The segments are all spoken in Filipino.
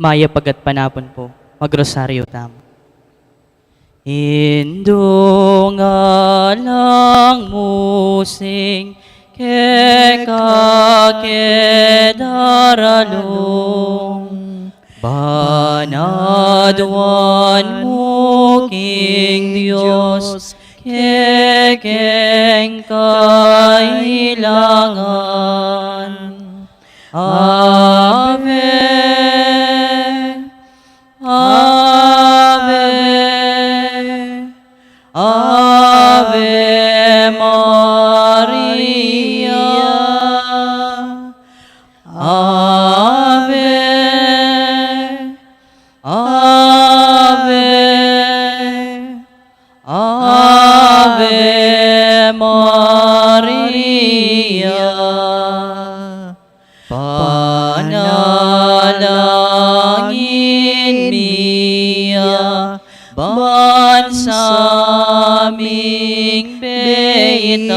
Maya pagat panapon po, magrosaryo tamo. Indo nga lang musing kekakedaralong banadwan mo King Diyos kekeng kailangan. Ave, Ave, Ave Maria, Ave, Ave, Ave Maria. Panalangin niya bansaming beitan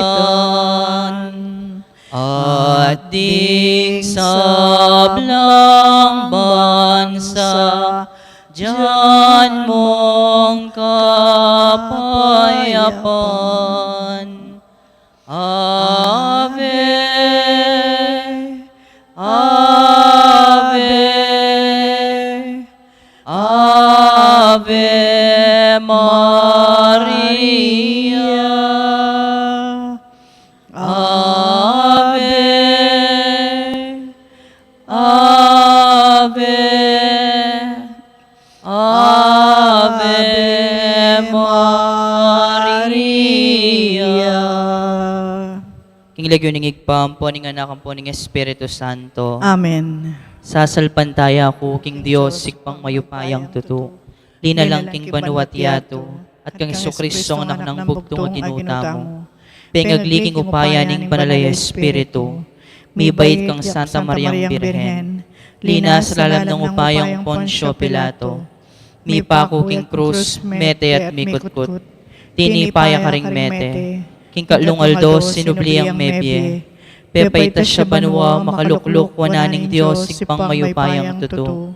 at ding sablang bansa diyan mong kapayapaan. Ave, Ave, Ave Maria, Ave, Ave, Ave Maria. Kingilagyo ning igpampo ning anak po ning Espiritu Santo. Amen. Sasalpantaya ako, King Diyos, sikpang mayupayang tuto. Linalang King Banuat Yato, at kang Iso-Kristo ang anak ng bugtong ginuta mo. Pengagliging upaya ning Banalay Espiritu, mibait kang Santa Mariang Birhen, linas lalam ng upayang Poncio Pilato, mipako King Cruz, mete at mikutkut, tinipaya ka ring mete, King Kalungaldo, sinubliang mebye, pepayta siya banwa, makalukluk, wananing Diyos, sikpang mayupayang tuto.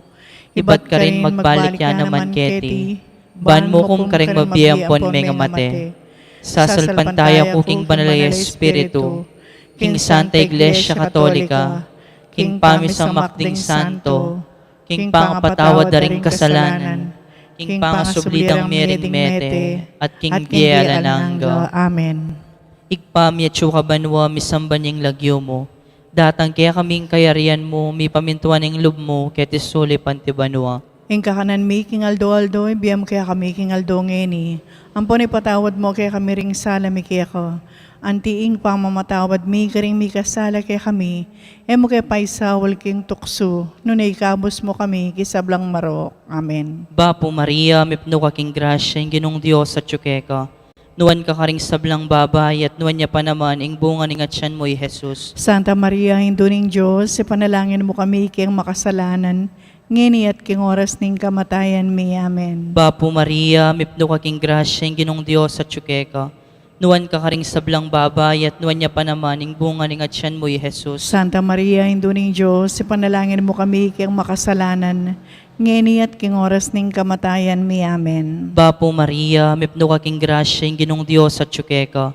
Ibat ka rin magbalik yan naman keti, ban mo kung ka rin mabiyang pon may ngamate. Sasalpantaya ko King Banalay Espiritu, King Santa Iglesia Katolika, King Pamisamak ding Santo, King Pangapatawad daring kasalanan, King Pangasulidang Mering Mete, at King Bielananga. Amen. Igpamyatso ka banwa, misambanyang lagyo mo, datang kaya kaming kayarian mo, mi pamintuan ng lub mo, ketisuli pantibanwa. Ingka kanan mi King Aldo, ibiyam kaya kami King Aldo ngeni. Ampon ipatawad mo kaya kami ring sala mi kaya ko. Antiing pamamatawad mi karing mi kasala kaya kami. Emo kaya paisawal king tukso, nunay kabos mo kami kisablang marok. Amen. Bapo Maria, mipno ka king grasya, ang ginong Diyos at tsukeka. Nuwan ka karing sablang babay, at nuwan niya pa naman, ing bunga ning atyan mo, Jesus. Santa Maria, Hindu ning Diyos, ipanalangin mo kami kayang makasalanan, ngini at king oras ning kamatayan mi. Amen. Bapo Maria, mipno ka king grasya, ang ginong Diyos at tsukeka. Nuwan ka karing sablang babay, at nuwan niya pa naman, ing bunga ning atyan mo, Jesus. Santa Maria, Hindu ning Diyos, ipanalangin mo kami kayang makasalanan, ngini at king oras ning kamatayan mi. Amen. Bapo Maria, mipno ka king grasya, ang ginong Diyos at tsukeka.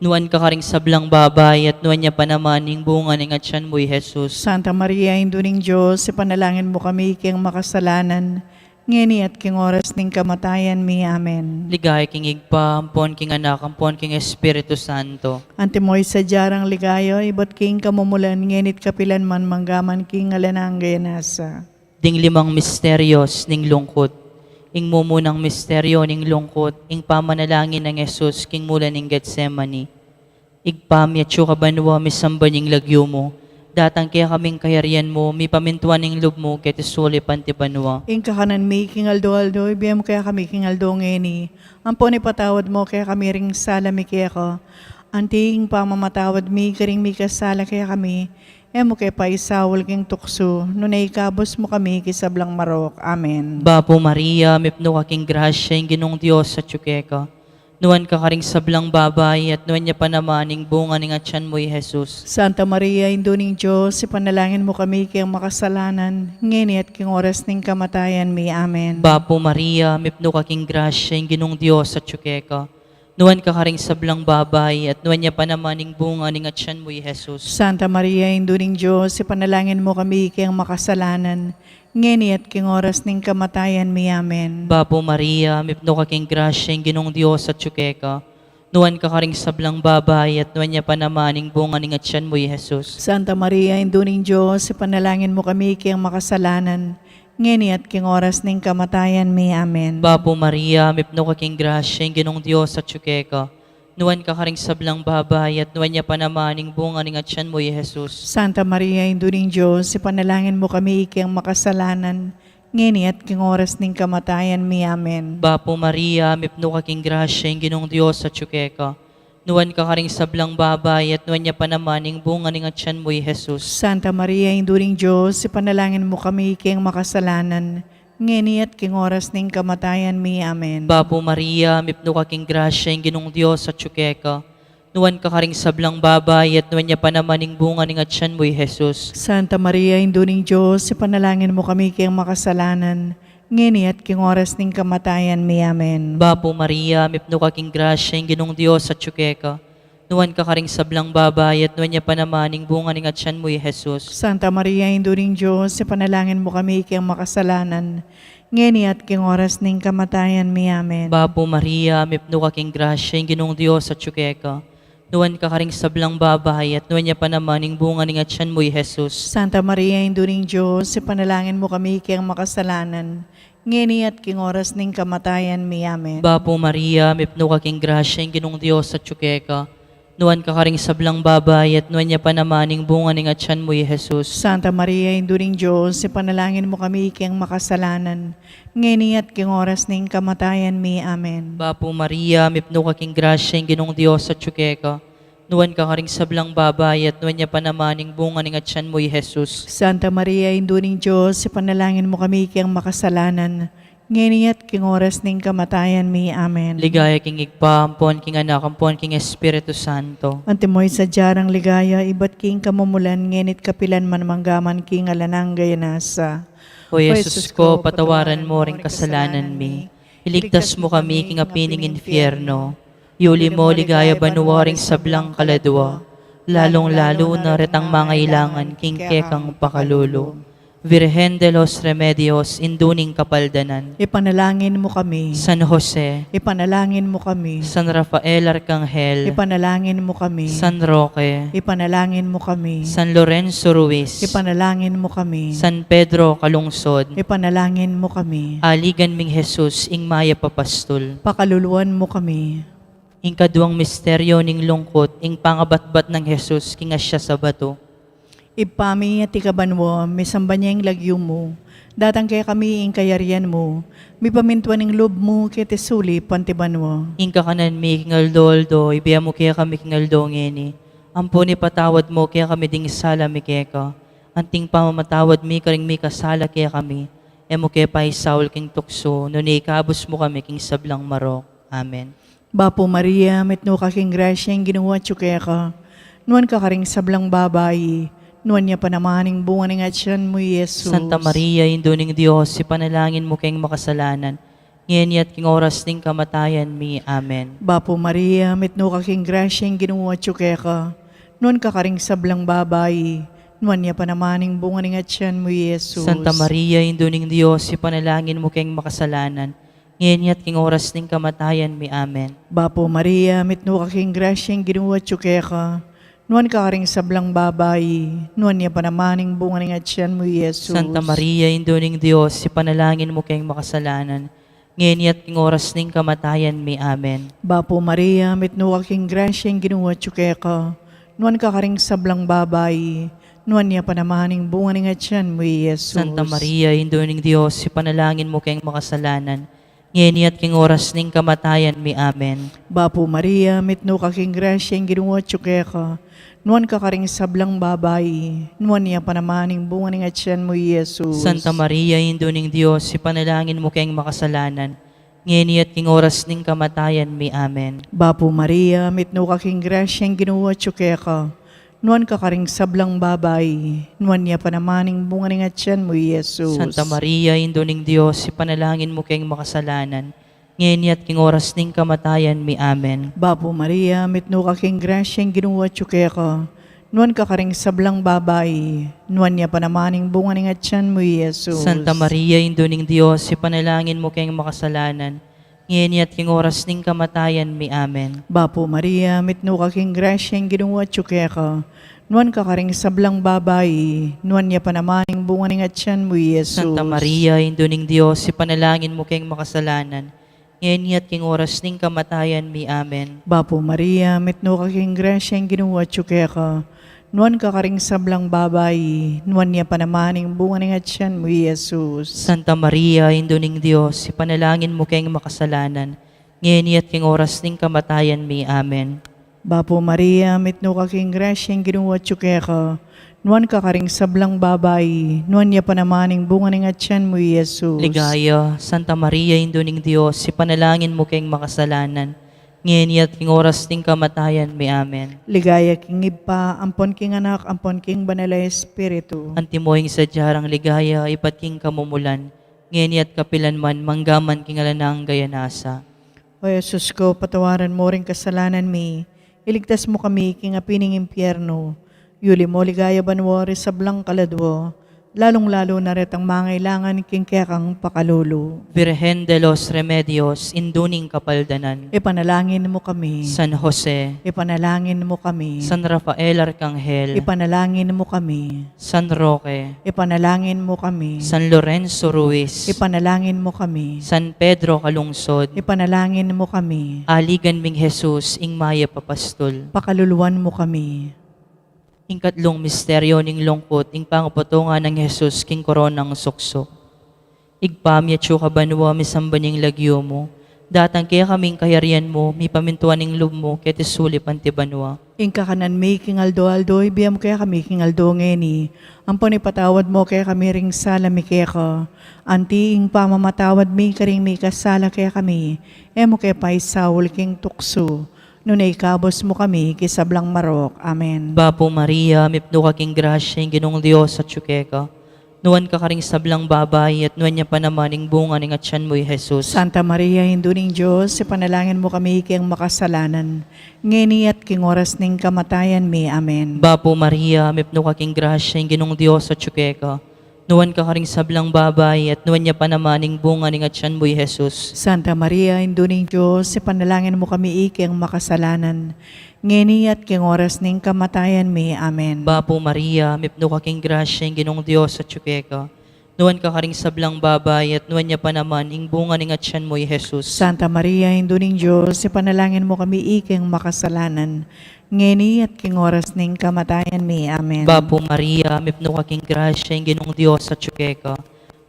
Nuwan ka karing sablang babay, at nuwan niya pa naman, ing bunga ning atyan mo, Jesus. Santa Maria, Hindu ning Diyos, ipanalangin mo kami kayang makasalanan, ngini at king oras ning kamatayan mi. Amen. Ligay king igpa, ampon king anak, ampon king Espiritu Santo. Antimoy sa jarang ligayo, ibot king kamumulan, ngenit kapilan man manggaman king alanang gayanasa. Ding limang misteryos ning lungkot, ing mumunang misteryo ning lungkot, ing pamanalangin ng Jesus, king mula ning Getsemani. Igpamyatso ka banwa, misamba ning lagyo mo, datang kaya kaming kayarian mo, mi pamintuan ning lub mo, ketisuli panti banwa. Ing kakanan mi king Aldo, ibiyam kaya kami king Aldo ngeni. Ampon ipatawad mo kaya kami ring sala mi kaya ko. Anting pamamatawad mi karing mi kasala kaya kami. Emo kay paisawal king tukso, nunay kabos mo kami kisablang marok. Amen. Bapo Maria, mipno ka king grasya, ing ginong Diyos sa tsukeka. Nuan ka karing sablang babay at nuan niya pa namaning bunga ng atyan mo, Jesus. Santa Maria, Indo ning Diyos, ipanalangin mo kami kayang makasalanan, ngeni at king oras ning kamatayan mi. Amen. Bapo Maria, mipno ka king grasya, yung ginong Diyos at tsukeka. Nuan ka karing sablang babay at nuan niya pa namaning bunga ng atyan mo, Jesus. Santa Maria, Indo ning Diyos, ipanalangin mo kami kayang makasalanan, ngeni at king oras ning kamatayan mi. Amen. Bapo Maria, mipno ka king grasya, yung ginong Diyos at tsukeka. Nuan ka karing sablang babay at nuan niya pa namaning bunga ng atyan mo, Jesus. Santa Maria, Indo ning Diyos, ipanalangin mo kami kayang makasalanan, ngeni at king oras ning kamatayan mi. Amen. Bapo Maria, mipno ka king grasya, yung ginong Diyos at tsukeka. Nuan ka karing sablang babay at nuan niya pa namaning bunga ng atyan mo, Jesus. Santa Maria, Indo ning Diyos, ipanalangin mo kami kayang makasalanan, ngeni at king oras ning kamatayan mi. Amen. Bapo Maria, mipno ka king grasya, yung ginong Diyos at tsukeka. Nuan ka karing sablang babay at nuan niya pa namaning bunga ng atyan mo, Jesus. Santa Maria, Indo ning Diyos, ipanalangin mo kami kayang makasalanan, ngeni at king oras ning kamatayan mi. Amen. Bapo Maria, mipno ka king grasya, yung ginong Diyos at tsukeka. Nuan ka karing sablang babay at nuan niya pa namaning bunga ng atyan mo, Jesus. Santa Maria, Indo ning Diyos, ipanalangin mo kami kayang makasalanan, ngeni at king oras ning kamatayan mi. Amen. Bapo Maria, mipno ka king grasya, yung ginong Diyos at tsukeka. Nuan ka karing sablang babay at nuan niya pa namaning bunga ng atyan mo, Jesus. Santa Maria, Indo ning Diyos, ipanalangin mo kami kayang makasalanan, ngeni at king oras ning kamatayan mi. Amen. Bapo Maria, mipno ka king grasya, yung ginong Diyos at tsukeka. Nuan ka karing sablang babay at nuan niya pa namaning bunga ng atyan mo, Jesus. Santa Maria, Indo ning Diyos, ipanalangin mo kami kayang makasalanan, ngeni at king oras ning kamatayan mi. Amen. Bapo Maria, mipno ka king grasya, yung ginong Diyos at tsukeka. Nuan ka karing sablang babay at nuan niya pa namaning bunga ng atyan mo, Jesus. Santa Maria, Indo ning Diyos, ipanalangin mo kami kayang makasalanan, ngeni at king oras ning kamatayan mi. Amen. Bapo Maria, mipno ka king grasya, yung ginong Diyos at tsukeka. Nuan ka karing sablang babay at nuan niya pa namaning bunga ng atyan mo, Jesus. Santa Maria, Indo ning Diyos, ipanalangin mo kami kayang makasalanan, ngeni at king oras ning kamatayan mi. Amen. Ligaya king igpa, ampon king anak, ampon king Espiritu Santo. Antimoy sa jarang ligaya, ibat king kamumulan, ngenit kapilan man manggaman king alanang gayanasa. O Jesus ko, patawaran mo ring kasalanan mi. Iligtas mo kami king apining infierno. Yuli mo ligaya banuwaring sablang kaladwa. Lalong-lalo na retang mga ilangan king kekang pakalulo. Virgen de los Remedios, induning kapaldanan. Ipanalangin mo kami. San Jose, Ipanalangin mo kami. San Rafael Arcangel, Ipanalangin mo kami. San Roque, Ipanalangin mo kami. San Lorenzo Ruiz, Ipanalangin mo kami. San Pedro Calungsod, Ipanalangin mo kami. aligan ming Jesus, ing maya papastol. Pakaluluan mo kami. Ing kaduang misteryo ning lungkot, ing pangabatbat ng Jesus, king asya sa bato. Ipami at ikaban mo, may samba niya yung lagyo mo. Datang kaya kami ing kayarian mo. May pamintuan ng loob mo, kaya tesuli, pantiban mo. Ing kakanan mi, king Aldoldo, ibiya mo kaya kami king Aldo ngeni. Ampo ni patawad mo, kaya kami ding sala mi kaya ka. Anting pamamatawad mi, karing mi kasala kaya kami. Emo kaya pa isaul king tukso, nuni ikabos mo kami king sablang marok. Amen. Bapo Maria, metno ka king grasya yung ginawa kaya ka. Nuan ka karing sablang babae. Nuan niya panamaning bunga ng atyan mo, Jesus. Santa Maria, induning Diyos, ipanalangin mo kayong makasalanan. Ngayon at king oras ning kamatayan mi. Amen. Bapo Maria, metno ka king grasya yung ginawa kaya ka. Nuan ka karing sablang babae. Nuan niya panamaning bunga ng atyan mo, Jesus. Santa Maria, induning Diyos, ipanalangin mo kayong makasalanan. Ngayon at king oras ning kamatayan mi. Amen. Bapo Maria, metno ka king grasya yung ginawa kaya ka. Nuan ka karing sablang babae, nuan niya panamaning bunga ng atyan mo, Jesus. Santa Maria, induning Diyos, ipanalangin mo kayong makasalanan. Ngayon at king oras ning kamatayan mi. Amen. Bapo Maria, metno ka king grasya yung ginawa kaya ka. Nuan ka karing sablang babae, nuan niya panamaning bunga ng atyan mo, Jesus. Santa Maria, induning Diyos, ipanalangin mo kayong makasalanan. Ngayon at king oras ning kamatayan mi. Amen. Bapo Maria, metno ka king grasya yung ginawa kaya ka. Nuan ka karing sablang babae, nuan niya panamaning bunga ng atyan mo, Jesus. Santa Maria, induning Diyos, ipanalangin mo kayong makasalanan. ngeni at king oras ning kamatayan mi. Amen. Bapo Maria, mitno kaking grasyang ginuwa tsukeka. Nuan ka karing sablang babay, nuan niya panamaning bunga ng atyan mo, Jesus. Santa Maria, Indo ning Diyos, ipanalangin mo kayong makasalanan, ngeni at king oras ning kamatayan mi. Amen. Bapo Maria, mitno kaking grasyang ginuwa tsukeka. Nuan ka karing sablang babay, nuan niya panamaning bunga ng atyan mo, Jesus. Santa Maria, Indo ning Diyos, ipanalangin mo kayong makasalanan, ngeni at king oras ning kamatayan mi. Amen. Bapo Maria, mitno kaking grasyang ginuwa tsukeka. Nuan ka karing sablang babay, nuan niya panamaning bunga ng atyan mo, Jesus. Santa Maria, Indo ning Diyos, ipanalangin mo kayong makasalanan, ngeni at king oras ning kamatayan mi. Amen. Bapo Maria, mitno kaking grasyang ginuwa tsukeka. Nuan ka karing sablang babay, nuan niya panamaning bunga ng atyan mo, Jesus. Santa Maria, Indo ning Diyos, ipanalangin mo kayong makasalanan, ngeni at king oras ning kamatayan mi. Amen. Bapo Maria, mitno kaking grasyang ginuwa tsukeka. Nuan ka karing sablang babay, nuan niya panamaning bunga ng atyan mo, Jesus. Ligaya, Santa Maria, Indo ning Diyos, ipanalangin mo kayong makasalanan, ngeni at king oras ning kamatayan mi. Amen. Ligaya king ipa, ampon king anak, ampon king banalay espiritu. Antimoing sa diyarang ligaya, ipat king kamumulan, ngeni at kapilanman, manggaman king alanang gayanasa. O Jesus ko, patawaran mo rin kasalanan mi. Iligtas mo kami king apining impyerno. Yuli mo ligaya banwari sa blang kaladwo. Lalong-lalo na ret ang mangailangan king kekang pakalulu. Virgen de los Remedios, induning kapaldanan, Ipanalangin mo kami. San Jose, Ipanalangin mo kami. San Rafael Arcangel, Ipanalangin mo kami. San Roque, Ipanalangin mo kami. San Lorenzo Ruiz, Ipanalangin mo kami. San Pedro Calungsod, Ipanalangin mo kami. aligan ming Jesus, ing maya papastol. Pakaluluwan mo kami. Ing katlong misteryo ning lungkot, ing pangapatungan ng Jesus, king koronang suksok. Igpamya tso kabanwa, misambaning lagyo mo, datang kaya kaming kayarian mo, mi pamintuan ning lub mo, kaya tisulip ang tibanwa. Ing kakanan may king aldo, ibiyam kaya kami king aldo ngeni. Ang panipatawad mo kaya kami ring sala mi kaya ka. Anti ing pamamatawad mi karing may kasala kaya kami. Emo kaya pa isawol king tukso. Nunay kabos mo kami kisablang marok. Amen. Bapo Maria, mipno ka king grasya, ing ginong Diyos at tsukeka. Nuwan ka karing sablang babay, at nuwan niya pa naman ing bunga ng atyan mo'y Jesus. Santa Maria, Hinduning Diyos, ipanalangin mo kami kayang makasalanan. Ngeni at king oras ning kamatayan mi. Amen. Bapo Maria, mipno ka king grasya, ing ginong Diyos at tsukeka. Nuwan ka karing sablang babay, at nuwan niya pa naman ing bunga ng atyan mo'y Jesus. Santa Maria, Hinduning Diyos, ipanalangin mo kami kayang makasalanan. Ngeni at king oras ning kamatayan mi. Amen. Bapo Maria, mipno ka king grasya, ing ginong Diyos at tsukeka. Nuwan ka karing sablang babay, at nuwan niya pa naman ing bunga ng atyan mo'y Jesus. Santa Maria, Hinduning Diyos, ipanalangin mo kami kayang makasalanan. Ngeni at king oras ning kamatayan mi. Amen. Bapo Maria, mipno ka king grasya, ing ginong Diyos at tsukeka.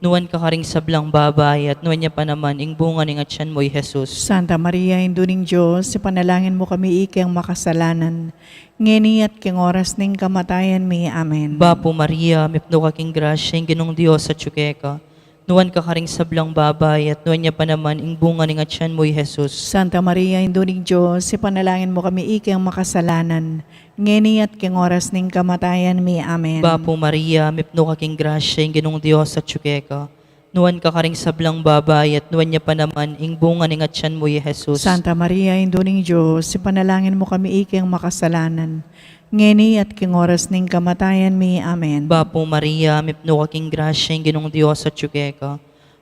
Nuwan ka karing sablang babay, at nuwan niya pa naman ing bunga ng atyan mo'y Jesus. Santa Maria, Hinduning Diyos, ipanalangin mo kami kayang makasalanan. Ngeni at king oras ning kamatayan mi. Amen. Bapo Maria, mipno ka king grasya, ing ginong Diyos at tsukeka. Nuwan ka karing sablang babay, at nuwan niya pa naman ing bunga ng atyan mo'y Jesus. Santa Maria, Hinduning Diyos, ipanalangin mo kami kayang makasalanan. Ngeni at king oras ning kamatayan mi. Amen. Bapo Maria, mipno ka king grasya, ing ginong Diyos at tsukeka. Nuwan ka karing sablang babay, at nuwan niya pa naman ing bunga ng atyan mo'y Jesus. Santa Maria, Hinduning Diyos, ipanalangin mo kami kayang makasalanan. Ngeni at king oras ning kamatayan mi. Amen. Bapo Maria, mipno ka king grasya, ing ginong Diyos at tsukeka.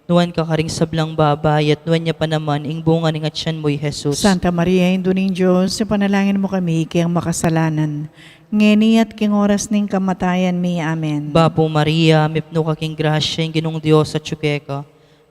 Nuwan ka karing sablang babay, at nuwan niya pa naman ing bunga ng atyan mo'y Jesus. Santa Maria, Hinduning Diyos, ipanalangin mo kami kayang makasalanan. Ngeni at king oras ning kamatayan mi. Amen. Bapo Maria, mipno ka king grasya, ing ginong Diyos at tsukeka.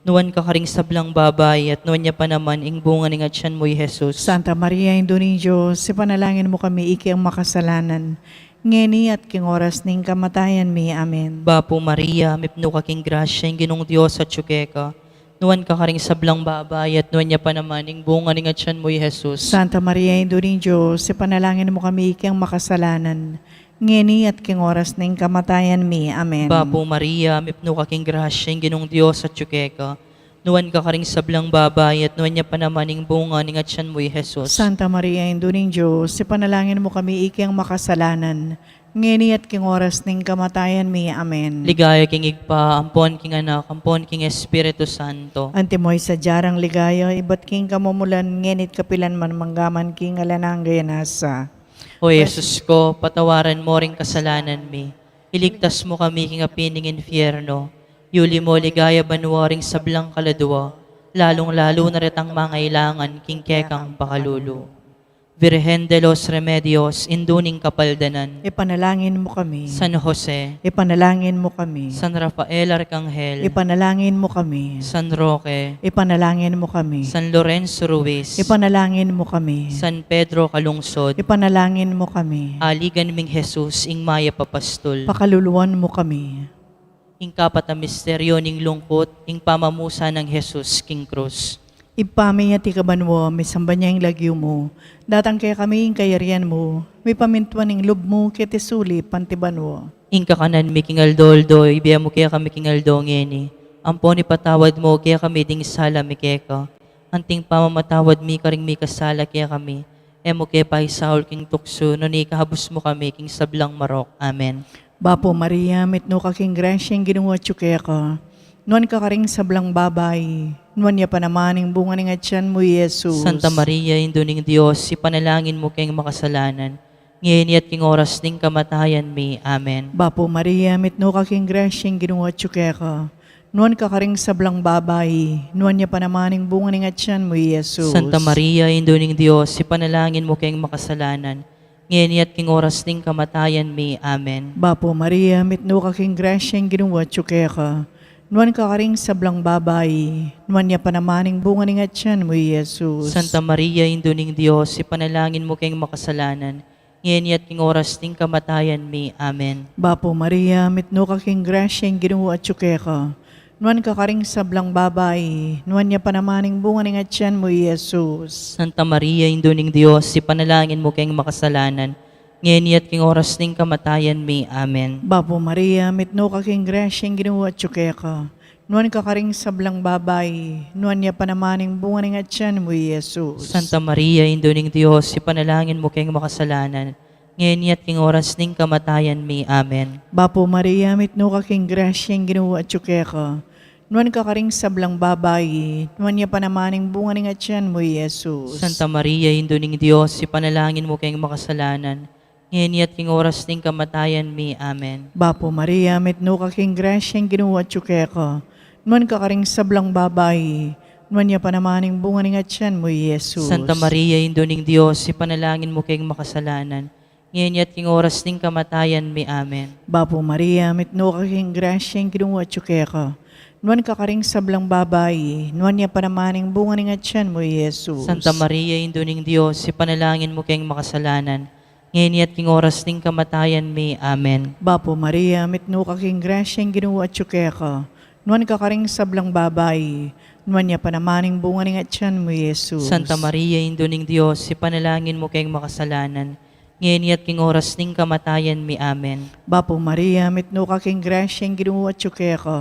Nuwan ka karing sablang babay, at nuwan niya pa naman ing bunga ng atyan mo'y Jesus. Santa Maria, Hinduning Diyos, ipanalangin mo kami kayang makasalanan. Ngeni at king oras ning kamatayan mi. Amen. Bapo Maria, mipno ka king grasya, ing ginong Diyos at tsukeka. Nuwan ka karing sablang babay, at nuwan niya pa naman ing bunga ng atyan mo'y Jesus. Santa Maria, Hinduning Diyos, ipanalangin mo kami kayang makasalanan. Ngeni at king oras ning kamatayan mi. Amen. Bapo Maria, mipno ka king grasya, ing ginong Diyos at tsukeka. Nuwan ka karing sablang babay at nuwan niya pa naman ing bunga ning atyan mo, Jesus. Santa Maria, Induning Diyos, ipanalangin mo kami ikyang makasalanan, ngeni at king oras ning kamatayan mi. Amen. Ligaya king igpa, ampon king anak, ampon king Espiritu Santo. Antimoy sa jarang ligaya, ibat king kamumulan, ngenit kapilan man manggaman king alanang gayanasa. O Jesus ko, patawaran mo ring kasalanan mi. Iligtas mo kami king apining infierno. Yuli mo ligaya banwaring sablang kaladwa, lalong-lalo na retang mangailangan king kekang pakalulu. Virgen de los Remedios, induning kapaldanan. Ipanalangin mo kami. San Jose, Ipanalangin mo kami. San Rafael Arcangel, Ipanalangin mo kami. San Roque, Ipanalangin mo kami. San Lorenzo Ruiz, Ipanalangin mo kami. San Pedro Calungsod, Ipanalangin mo kami. aligan ming Jesus, ing maya papastol. Pakaluluwan mo kami. Ing kapat na misteryo ning lungkot, ing pamamusa ng Jesus, King Cruz. Ipamay at ikaban mo, may samba niya yung lagyo mo. Datang kaya kami yung kayarian mo. May pamintuan ng loob mo, kaya tesuli, pantiban mo. Ing kakanan mi King Aldoldo, ibiya mo kaya kami King Aldongeni. Ampon ipatawad mo, kaya kami ding sala mi keka. Anting pamamatawad mi karing mi kasala kaya kami. Emo kaya pa isaul King Tukso, noni kahabos mo kami King Sablang Marok. Amen. Bapo Maria, mitno ka king grasyang ginawa tsukaya ka. Nuan ka karing sablang babay. Nuan niya pa naman yung bunga ng atyan mo, Jesus. Santa Maria, induning Diyos, ipanalangin mo kayong makasalanan. Ngayon at king oras ning kamatayan mi. Amen. Bapo Maria, mitno ka king grasyang ginawa tsukaya ka. Nuan ka karing sablang babay. Nuan niya pa naman yung bunga ng atyan mo, Jesus. Santa Maria, induning Diyos, ipanalangin mo kayong makasalanan. Ngayon at king oras ning kamatayan mi. Amen. Bapo Maria, mitno ka king grasyang ginawa tsukaya ka. Nuan ka karing sablang babay. Nuan niya pa naman yung bunga ng atyan mo, Jesus. Santa Maria, induning Diyos, ipanalangin mo kayong makasalanan. Ngayon at king oras ning kamatayan mi. Amen. Bapo Maria, mitno ka king grasyang ginawa tsukaya ka. Nuan ka karing sablang babay. Nuan niya pa naman yung bunga ng atyan mo, Jesus. Santa Maria, induning Diyos, ipanalangin mo kayong makasalanan. Ngayon at king oras ning kamatayan mi. Amen. Bapo Maria, mitno ka king grasyang ginawa tsukaya ka. Nuan ka karing sablang babay. Nuan niya pa naman yung bunga ng atyan mo, Jesus. Santa Maria, induning Diyos, ipanalangin mo kayong makasalanan. Ngayon at king oras ning kamatayan mi. Amen. Bapo Maria, mitno ka king grasyang ginawa tsukaya ka. Nuan ka karing sablang babay. Nuan niya pa naman yung bunga ng atyan mo, Jesus. Santa Maria, induning Diyos, ipanalangin mo kayong makasalanan. Ngayon at king oras ning kamatayan mi. Amen. Bapo Maria, mitno ka king grasyang ginawa tsukaya ka. Nuan ka karing sablang babay. Nuan niya pa naman yung bunga ng atyan mo, Jesus. Santa Maria, induning Diyos, ipanalangin mo kayong makasalanan. Ngayon at king oras ning kamatayan mi. Amen. Bapo Maria, mitno ka king grasyang ginawa tsukaya ka. Nuan ka karing sablang babay. Nuan niya pa naman yung bunga ng atyan mo, Jesus. Santa Maria, induning Diyos, ipanalangin mo kayong makasalanan. Ngayon at king oras ning kamatayan mi. Amen. Bapo Maria, mitno ka king grasyang ginawa tsukaya ka. Nuan ka karing sablang babay. Nuan niya pa naman yung bunga ng atyan mo, Jesus. Santa Maria, induning Diyos, ipanalangin mo kayong makasalanan. Ngayon at king oras ning kamatayan mi. Amen. Bapo Maria, mitno ka king grasyang ginawa tsukaya ka.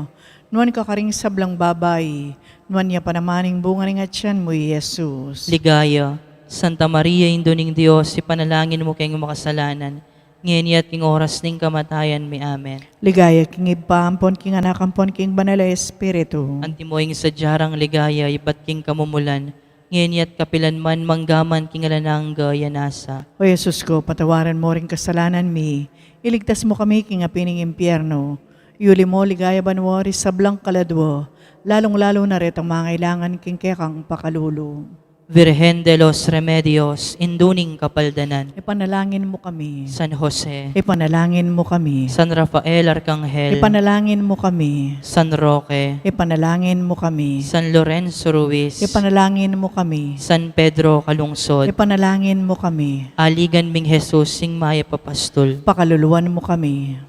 Nuan ka karing sablang babay. Nuan niya pa naman yung bunga ng atyan mo, Jesus. Ligaya, Santa Maria, induning Diyos, ipanalangin mo kayong makasalanan. Ngayon at king oras ning kamatayan mi. Amen. Ligaya king ipampon king anak ampon king banal na espiritu. Antimoing sa jarang ligaya, ibat king kamumulan. Ngayon at kapilan man manggaman king alanang gayanasa. O Jesus ko, patawaran mo rin kasalanan mi. Iligtas mo kami king apining impyerno. Yuli mo ligaya banwari sablang kaladwo. Lalong-lalo na rin ang mga kailangan king kekang pakalulu. Virgen de los Remedios, induning kapaldanan. Ipanalangin mo kami. San Jose, Ipanalangin mo kami. San Rafael Arcangel, Ipanalangin mo kami. San Roque, Ipanalangin mo kami. San Lorenzo Ruiz, Ipanalangin mo kami. San Pedro Calungsod, Ipanalangin mo kami. aligan ming Jesus, sing maya papastol. Pakaluluwan mo kami.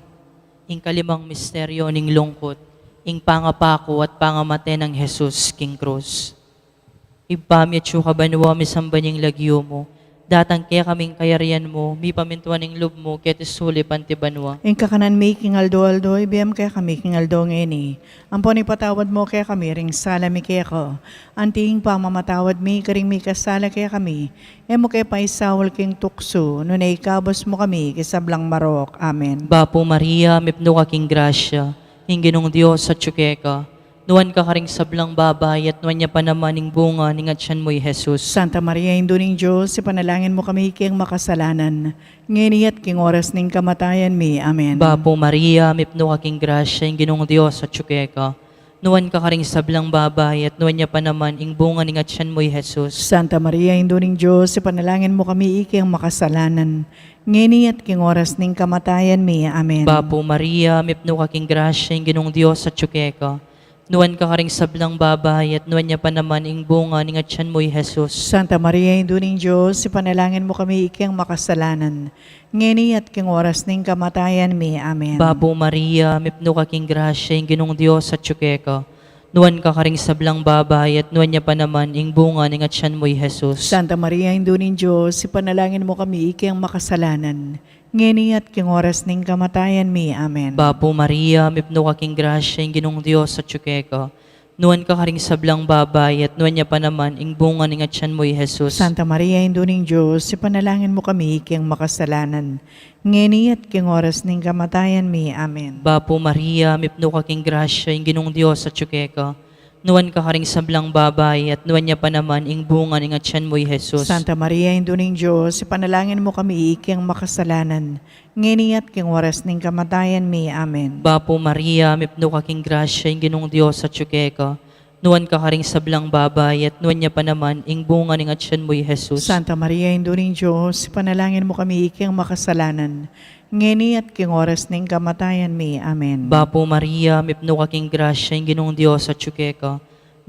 Ing kalimang misteryo ning lungkot, ing pangapako at pangamate ng Jesus, King Cruz. Ibamit siya kabanwa misambanyang lagyo mo, Datang kaya kaming kayarian mo, mi pamintuan ng loob mo, kaya tisuli pantibanwa. Ing kakanan making aldo, ibiyam kaya kami king aldo ngeni. Ampon ipatawad mo kaya kami, ring sala mi kaya ko. Anting pa mamatawad mi, karing mi kasala kaya kami. Emo kaya paisawal king tukso, no na ikabos mo kami, kisablang marok. Amen. Bapo Maria, mipno ka king grasya, Ginong Diyos sa tsukeka. Nuwan ka karing sablang babay, at nuwan niya pa naman ng bunga, ning atyan mo'y Jesus. Santa Maria, Induning Diyos, ipanalangin mo kami kiyang makasalanan. Ngayon at king oras ning kamatayan mi. Amen. Bapo Maria, mipno ka king grasya, Ginong Diyos sa tsukeka. Nuwan ka karing sablang babay, at nuwan niya pa naman ing bunga ning atyan mo'y Jesus. Santa Maria, Induning Diyos, ipanalangin mo kami kiyang makasalanan. Ngayon at king oras ning kamatayan mi. Amen. Bapo Maria, mipno ka king grasya, Ginong Diyos sa tsukeka. Nuwan ka karing sablang babay, at nuwan niya pa naman ing bunga ning atyan mo'y Jesus. Santa Maria, Induning Diyos, ipanalangin mo kami kiyang makasalanan. Ngayon at king oras ning kamatayan mi. Amen. Bapo Maria, mipno ka king grasya, Ginong Diyos sa tsukeka. Nuwan ka karing sablang babay, at nuwan niya pa naman ing bunga ning atyan mo'y Jesus. Santa Maria, Induning Diyos, ipanalangin mo kami kiyang makasalanan. Ngayon at king oras ning kamatayan mi. Amen. Bapo Maria, mipno ka king grasya, Ginong Diyos sa tsukeka. Nuwan ka karing sablang babay, at nuwan niya pa naman ing bunga ning atyan mo'y Jesus. Santa Maria, Induning Diyos, ipanalangin mo kami kiyang makasalanan. Ngayon at king oras ning kamatayan mi. Amen. Bapo Maria, mipno ka king grasya, Ginong Diyos sa tsukeka. Nuwan ka karing sablang babay, at nuwan niya pa naman ing bunga ning atyan mo'y Jesus. Santa Maria, Induning Diyos, ipanalangin mo kami kiyang makasalanan. Ngayon at king oras ning kamatayan mi. Amen. Bapo Maria, mipno ka king grasya, Ginong Diyos sa tsukeka. Nuwan ka karing sablang babay, at nuwan niya pa naman ing bunga ning atyan mo'y Jesus. Santa Maria, Induning Diyos, ipanalangin mo kami kiyang makasalanan. Ngayon at king oras ning kamatayan mi. Amen. Bapo Maria, mipno ka king grasya, Ginong Diyos sa tsukeka.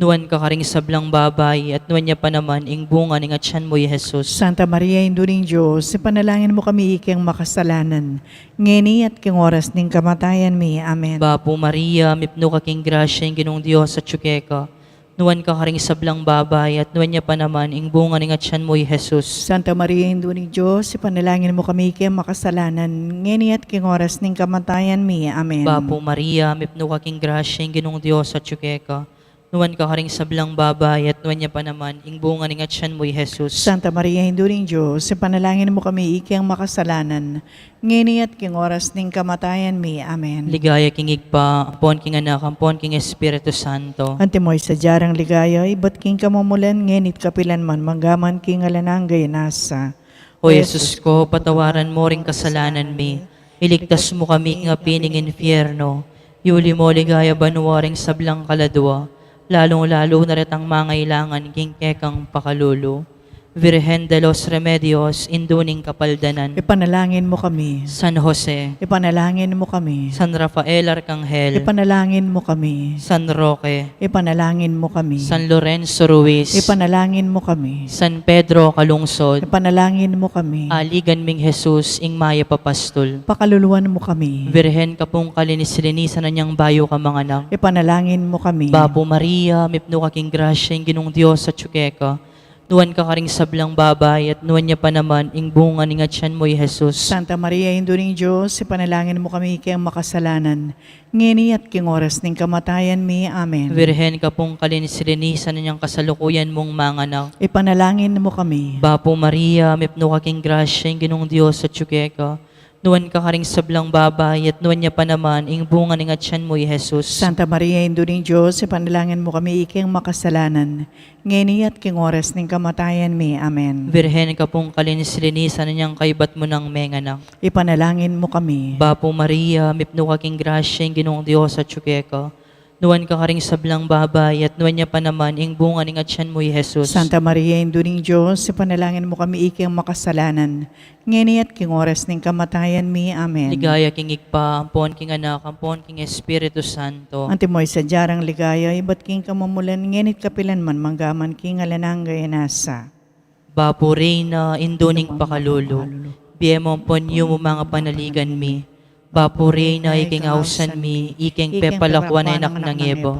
Nuwan ka karing sablang babay, at nuwan niya pa naman ing bunga ning atyan mo'y Jesus. Santa Maria, Induning Diyos, ipanalangin mo kami kiyang makasalanan. Ngayon at king oras ning kamatayan mi. Amen. Bapo Maria, mipno ka king grasya, Ginong Diyos sa tsukeka. Nuwan ka karing sablang babay, at nuwan niya pa naman ing bunga ning atyan mo'y Jesus. Santa Maria, Induning Diyos, ipanalangin mo kami kiyang makasalanan. Ngayon at king oras ning kamatayan mi. Amen. Bapo Maria, mipno ka king grasya, Ginong Diyos sa tsukeka. Nuwan ka karing sablang babay, at nuwan niya pa naman ing bunga ning atyan mo'y Jesus. Santa Maria, Induning Diyos, ipanalangin mo kami kiyang makasalanan. Ngayon at king oras ning kamatayan mi. Amen. Ligaya king igpa, ampon king anak, ampon king Espiritu Santo. Antimoy sa jarang ligaya, ibat king kamumulan, ngenit kapilan man, manggaman king alananggay nasa. O Jesus ko, patawaran mo ring kasalanan mi. Iligtas mo kami nga pining infierno. Yuli mo ligaya banuwaring sablang kaladwa. Lalong-lalo na rin ang mangailangan king kekang pakalulo. Virgen de los Remedios, induning kapaldanan. Ipanalangin mo kami. San Jose, Ipanalangin mo kami. San Rafael Arcangel, Ipanalangin mo kami. San Roque, Ipanalangin mo kami. San Lorenzo Ruiz, Ipanalangin mo kami. San Pedro Calungsod, Ipanalangin mo kami. Aligan ming Jesus, ing maya papastol. Pakaluluan mo kami. Virgen ka pong kalinis-linisan na niyang bayo ka mga anak. Ipanalangin mo kami. Bapo Maria, mipno ka king grasya, ing Ginong Diyos sa tsukeka. Nuwan ka karing sablang babay, at nuwan niya pa naman ing bunga ning atyan mo'y Jesus. Santa Maria, Induning Diyos, ipanalangin mo kami kayang makasalanan. Ngayon at king oras ning kamatayan mi. Amen. Virgen ka pong kalinis-linisan na niyang kasalukuyan mong mga anak. Ipanalangin mo kami. Bapo Maria, mipno ka king grasya, ing Ginong Diyos sa tsukeka. Nuwan ka karing sablang babay, at nuwan niya pa naman ing bunga ning atyan mo'y Jesus. Santa Maria, Induning Diyos, ipanalangin mo kami kayang makasalanan. Ngayon at king oras ning kamatayan mi. Amen. Virgen ka pong kalinis-linisan na niyang kaibat mo ng menganak. Ipanalangin mo kami. Bapo Maria, mipno ka king grasya, ing Ginong Diyos sa tsukeka. Nuwan ka karing sablang babay, at nuwan niya pa naman ing bunga ning atyan mo'y Jesus. Santa Maria, Induning Diyos, ipanalangin mo kami kayang makasalanan. Ngayon at king oras ning kamatayan mi. Amen. Ligaya king igpa, ampon king anak, ampon king Espiritu Santo. Antimoy sa jarang ligaya, ibat king kamumulan, ngenit kapilan man, manggaman king alananggay nasa. Bapo Reyna, induning pakalulo. Biyemo ponyo mo mga panaligan mi. Bapo Reyna, iking ausan mi, iking pepalakwan ay nak ng ebo.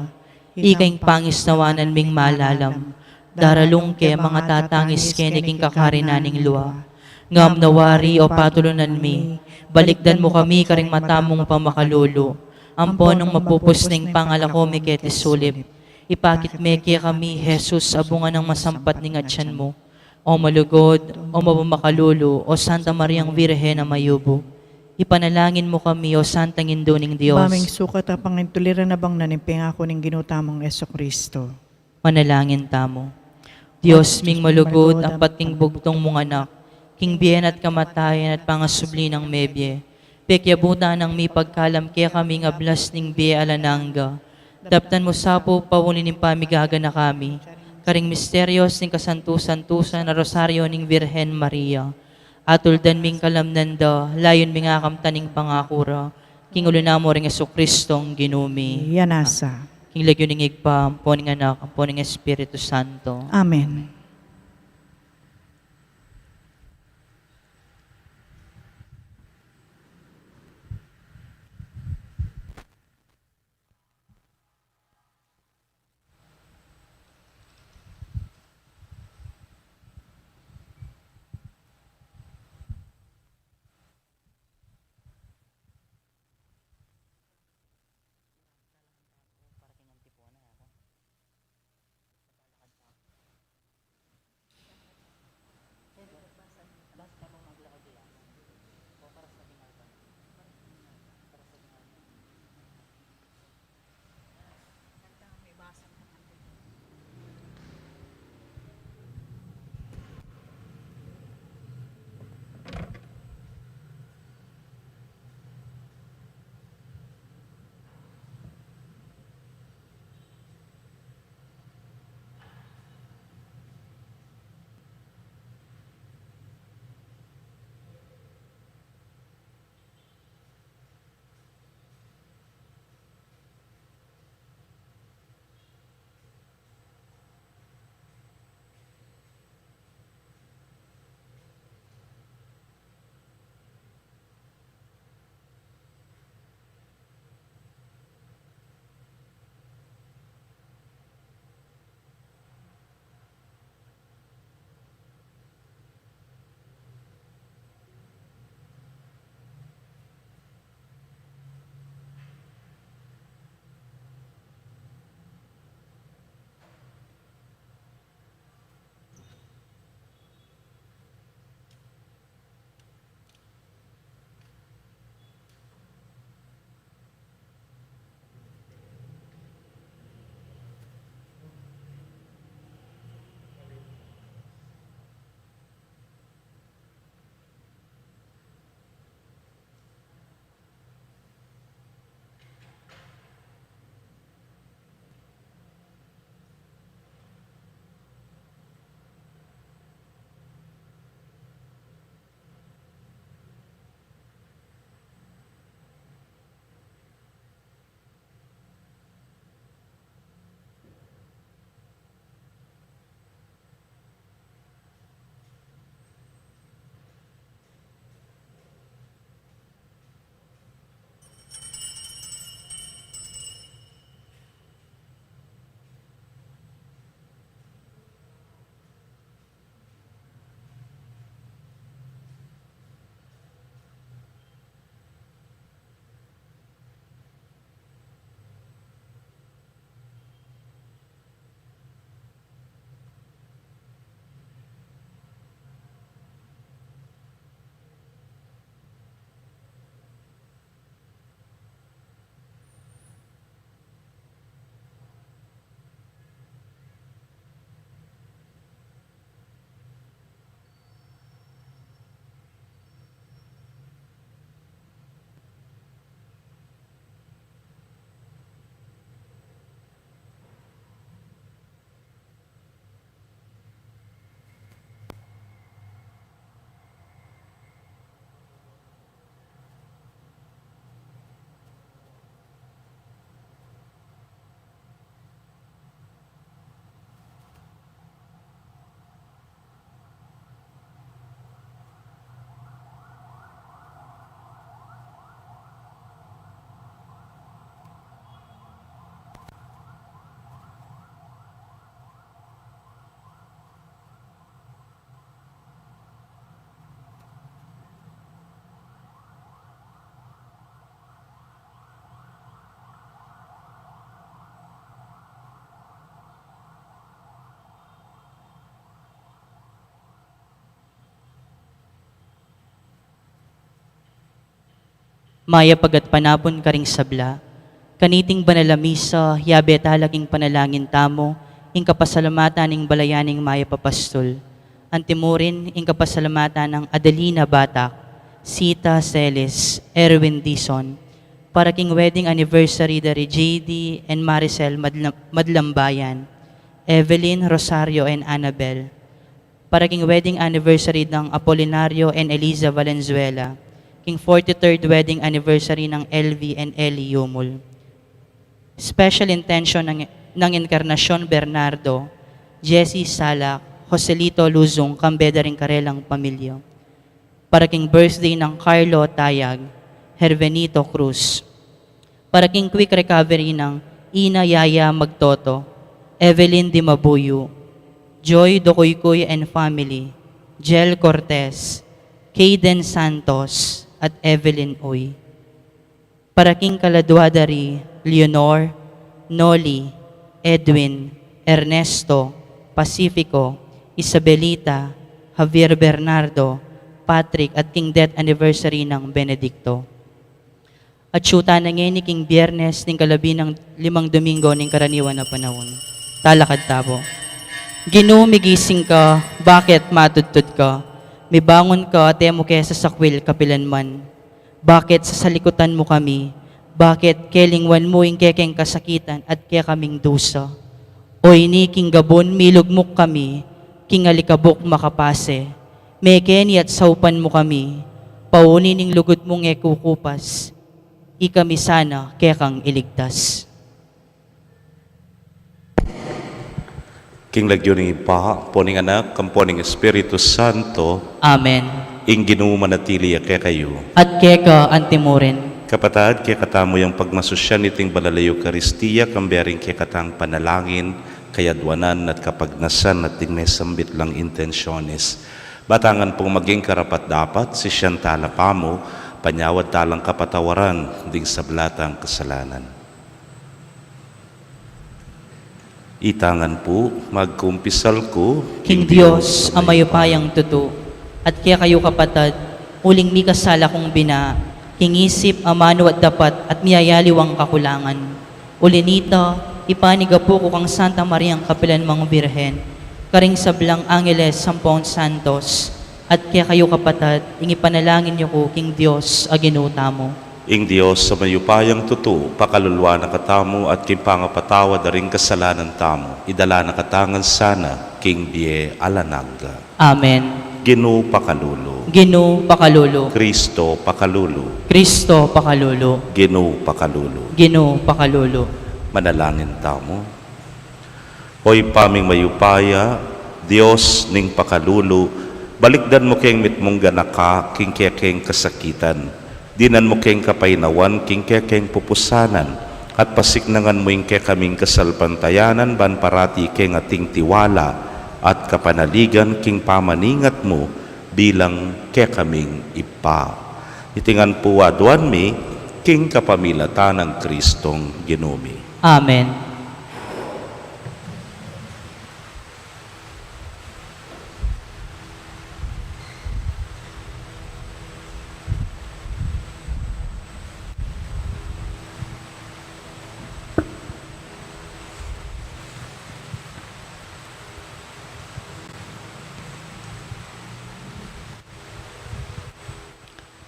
Iking pangis nawanan ming malalam. daralong ke mga tatangis ke naging kakarinaning luwa. Ngam nawari o patulunan mi, balikdan mo kami karing matamong pamakalulo. Amponong mapupusning pangalako mi ke tisulip. Ipakit me kaya kami, Jesus, abungan ng masampat ning atyan mo. O malugod, o mapamakalulo, o Santa Mariang Virhen na mayubo. Ipanalangin mo kami, o Santang Induning Diyos. Baming sukat at pangintuliran na bang nanimping ako ng ginutamong Yeso Kristo. Manalangin tamo. Diyos ming malugod ang pating bugtong mong anak, king bien at kamatayan at pangasubli ng mebye. Pekyabuta ng mi pagkalam kaya kami nga blas ning bie alananga. Daptan mo sapo pawulin ng pamigaga na kami. Karing misteryos ning kasantusan-tusan na rosaryo ning Virhen Maria. Atuldan ming kalamnan da, layon ming akamtaning pangakura. King ulo na mo ring Jesucristong ginumi. Yanasa. King lagyo ning igpa, amponing anak, amponing Espiritu Santo. Amen. maya pagat panapon ka ring sabla. Kaniting banalamisa, yabe talaging panalangin tamo, ing kapasalamatan ning balayaning maya papastol. Antimurin, ing kapasalamatan ng Adelina Batak, Sita Celis, Erwin Dizon, para king wedding anniversary dari JD and Maricel Madlambayan, Evelyn, Rosario, and Annabel. Para king wedding anniversary ng Apolinario and Eliza Valenzuela, king 43rd wedding anniversary ng LV and Ellie Yumul. Special intention ng Encarnacion Bernardo, Jessie Salak, Joselito Luzong, Kambeda ring Karelang Pamilya. Para king birthday ng Carlo Tayag, Hervenito Cruz. Para king quick recovery ng Ina Yaya Magtoto, Evelyn Di Mabuyo, Joy Dokoykoy and family, Jel Cortez, Kaden Santos, at Evelyn Oy. Para king Kaladwadari, Leonor, Noli, Edwin, Ernesto, Pacifico, Isabelita, Javier Bernardo, Patrick, at king death anniversary ng Benedicto. At syuta na ngayon ni king Biyernes ning kalabi ng 5 Domingo ning karaniwan na panahon. Talakad tabo. Ginoo, migising ka, bakit matudtod ka? May bangon ka, temo kesa sakwil kapilan man. Bakit sa salikutan mo kami? Bakit kelingwan mo ing kekeng kasakitan at kaya kaming dusa? Oy ni king gabon, milugmok kami, king alikabok makapase. Mekeni at saupan mo kami, paunin ning lugod mong ekukupas. Ikami sana kaya kang iligtas. King lagyo ni Ipa, poning anak, kamponing Espiritu Santo, Amen. ing ginumanatili kaya kayo. At keka antimurin. Kapatad, kaya katamo yung pagmasusyan iting balalayo Karistiya, kambering kaya katang panalangin, kayadwanan at kapagnasan at ting may sambit lang intensyones. Batangan pong maging karapat dapat, si Shantala Pamo, panyawad talang kapatawaran, ding sablatang kasalanan. Itangan po, magkumpisal ko, King Diyos, amayupayang tuto, at kaya kayo kapatad, uling mi kasala kong bina, kingisip, amano at dapat, at miyayaliwang kakulangan. Ulinita, ipaniga po ko kang Santa Mariang Kapilan Mang Birhen, karing sablang Angeles Sampung Santos, at kaya kayo kapatad, ingipanalangin niyo ko, King Diyos, aginuta mo. ing Diyos sa mayupayang tuto, pakalulwa na katamo at kimpangapatawa daring kasalanan tamo, idala na katangan sana, King Bie Alanaga. Amen. Ginoo pakalulo, Ginoo pakalulo, Kristo pakalulo, Kristo pakalulo, Ginoo pakalulo. Ginoo pakalulo. Manalangin tamo. Hoy paming mayupaya, Diyos ning pakalulo, balikdan mo keng mitmong ganaka, king kekeng kasakitan. Dinan mo keng kapainawan, king kekeng pupusanan, at pasignangan mo ing kaming kasalpantayanan, ban parati keng ating tiwala, at kapanaligan king pamaningat mo, bilang kaming ipa. Itingan po aduan mi, king kapamilatan ng Kristong Ginumi. Amen.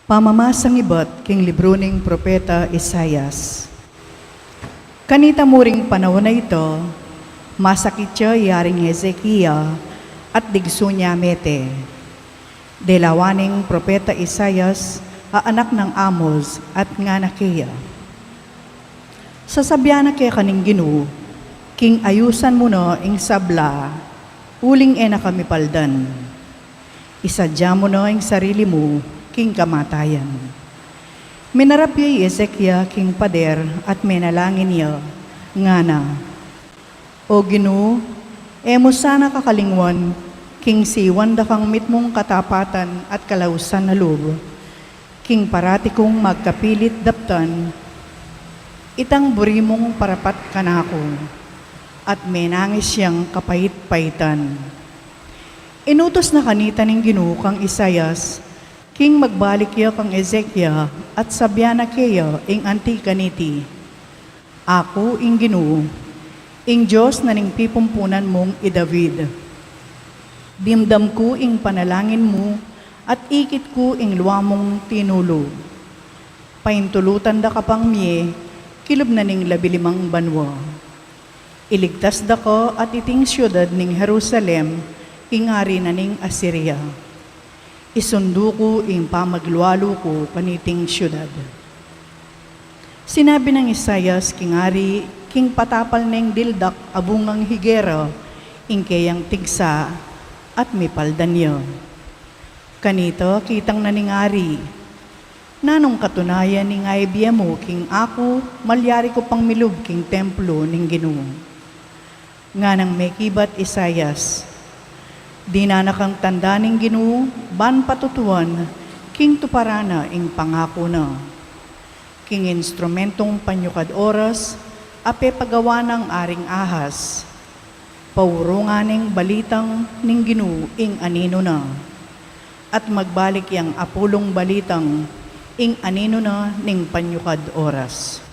Pamamasang ibot king libro ning Propeta Isayas. Kanita muring panahon na ito, masakit siya yaring Hezekiah at digso niya mete. Delawaning Propeta Isayas, anak ng Amos at nga na Kea. Sasabyan na kaya kaning Ginoo, king ayusan mo no ing sabla, uling ena kami paldan. Isadya mo no ing sarili mo, king kamatayan. Minarap yay Ezekiah king pader at menalangin niya, nga na, O Ginoo, emo sana kakalingwan, king siwan da kang mitmong katapatan at kalausan na loob, king parati kong magkapilit daptan, itang burimong parapat kanako, at menangis siyang kapait-paitan. Inutos na kanita ning Ginoo kang Isayas, King magbalik yo kang Ezekia at sabyana kayo ing antikaniti. Ako ing Ginoo, ing Diyos na ning pipumpunan mong i-David. Dimdam ko ing panalangin mo at ikit ko ing luwa mong tinulo. Paintulutan da kapang miye, kilob na ning 15 banwa. Iligtas da ko at iting syudad ning Jerusalem, ing ari na ning Assyria. Isundo ko ing pamaglualo ko kaniting syudad. Sinabi ng Isayas, king ari, king patapal ning dildak abungang higera, ing kayang tigsa at mipaldan niyo. Kanito, kitang naningari, nanong katunayan ning aibya mo, king ako, malyari ko pang milub king templo ning Ginoo. Nga nang may kibat Isayas, di na nakang tanda ning Ginoo, ban patutuan, king tuparana ing pangako na. King instrumentong panyukad oras, ape pagawa ng aring ahas. Paurungan ning balitang ning Ginoo ing anino na. At magbalik yang apulong balitang ing anino na ning panyukad oras.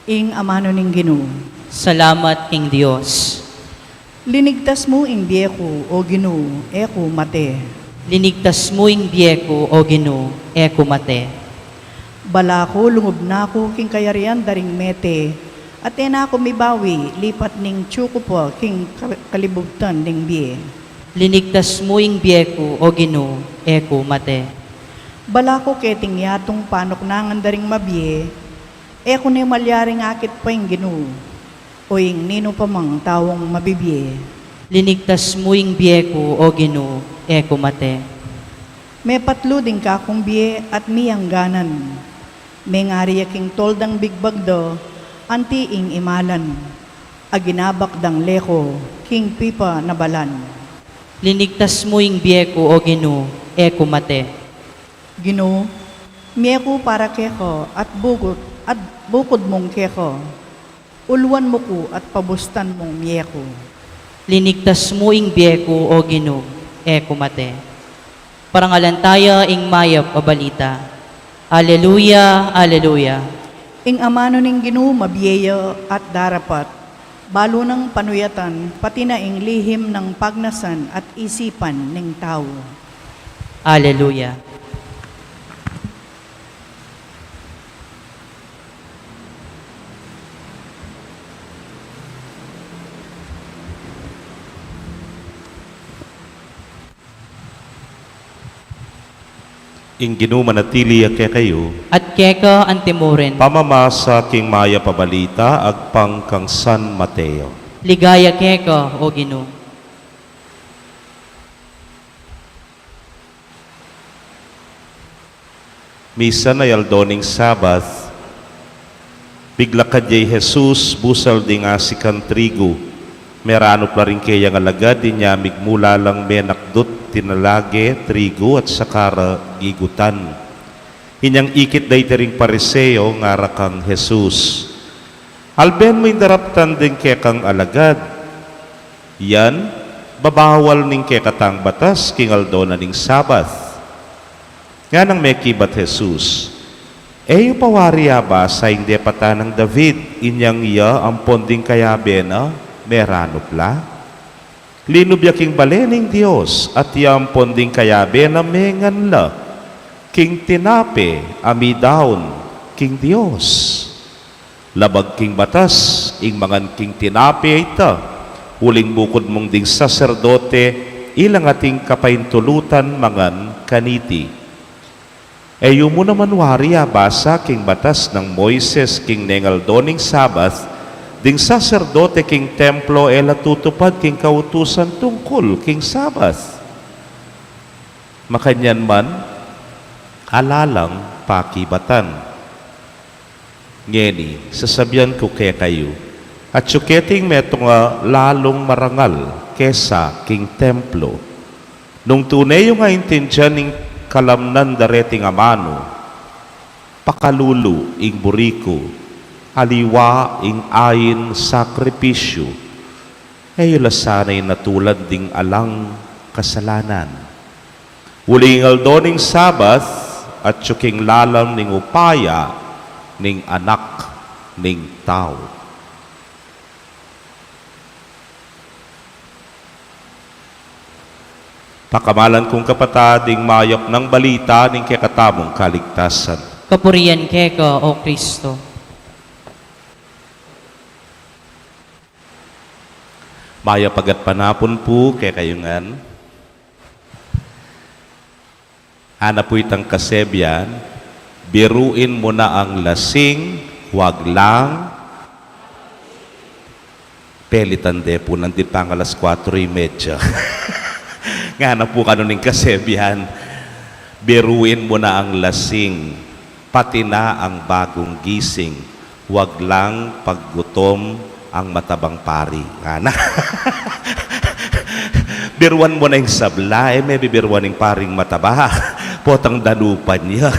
Ing amano ning Ginoo. Salamat, King Diyos. Linigtas mo ing biyeko o Ginoo, eko mate. Linigtas mo ing biyeko, o Ginoo, eko mate. Bala ko, lungub na ko, king kayarian daring mete, at ena ko mibawi, lipat ning tsuko po, king kalibugtan ning biye. Linigtas mo ing biyeko, o Ginoo, eko mate. Bala ko keting yatong panok nangan daring mabiye, eko ni malyaring akit pa ing Ginoo, o ing nino pa mang tawong mabibiye. Linigtas mo ing biyeko, o Ginoo, eko mate. May patlo din ka kong biye at miyang ganan. May ngariya king toldang bigbagdo, anti ing imalan. Aginabak dang leko, king pipa na balan. Linigtas mo ing biyeko, o Ginoo, eko mate. Ginoo, miyeko para keko at bukod mong keko. Ulwan mo ko at pabustan mong miyeko. Linigtas mo ing biyeko, o Ginoo, eko mate. Parangalantaya ing mayap o balita. Alleluia, alleluia. Ing amano ning Ginoo mabiyeyo at darapat. Balo ng panuyatan, pati na ing lihim ng pagnasan at isipan ng tao. Alleluia. Ing Ginoo manatili kay kayo, At keka antimuren, pamamasa king maya pabalita, agpang kang San Mateo. ligaya keka, o Ginoo. Misa na yaldoning Sabath, bigla kadyay Jesus, busal ding asikan trigo. Merano pa rin kaya nga lagad, di niya migmula lang menakdot, tinalage, trigo at sakara gigutan. Inyang ikit day tering pariseo, nga rakang Jesus. Alben mo indaraptan din kaya kang alagad. Yan, babawal ning kaya katang batas, kingaldo na ning Sabath. Nga nang may kibat Jesus, eyo pawariya ba sa hindi pata ng David, inyang iya ang ponding kayabe na merano pla? Linubya king balening Diyos, at iya ang ponding kayabe na mengan la, king tinape, amidaon, king Diyos. Labag king batas, ing mangan king tinape ita, uling bukod mong ding saserdote, ilang ating kapaintulutan mangan kaniti. Eyo mo naman wariya basa king batas ng Moises king nengaldoning Sabath, ding saserdote king templo ela tutupad king kautusan tungkol king Sabath. Makanyan man, alalang pakibatan. Ngeni, sasabihan ko kaya kayo, at suketing metong lalong marangal kesa king templo. Nung tunay yung intindihan ning kalamnan dareting amano, pakalulu ing buriko, aliwa ing ayin sakripisyo, ay lasanay na tulad ding alang kasalanan. Uling aldo ning Sabat at tsuking lalam ning upaya ning anak ning tao. Pakamalan kong kapatading mayok ng balita ning kekatamong kaligtasan. Kapurian keka, O Kristo. Maya pagat panapon po kay kayungan. Ana po itang kasebyan, biruin mo na ang lasing, wag lang pelitan de po nandit pang alas 4:30. Nga na po kanuning kasebyan, biruin mo na ang lasing, pati na ang bagong gising, wag lang paggutom ang matabang pari. Ana. Biruan mo na yung sabla, may bibirwan yung paring mataba. Potang dalupan niya.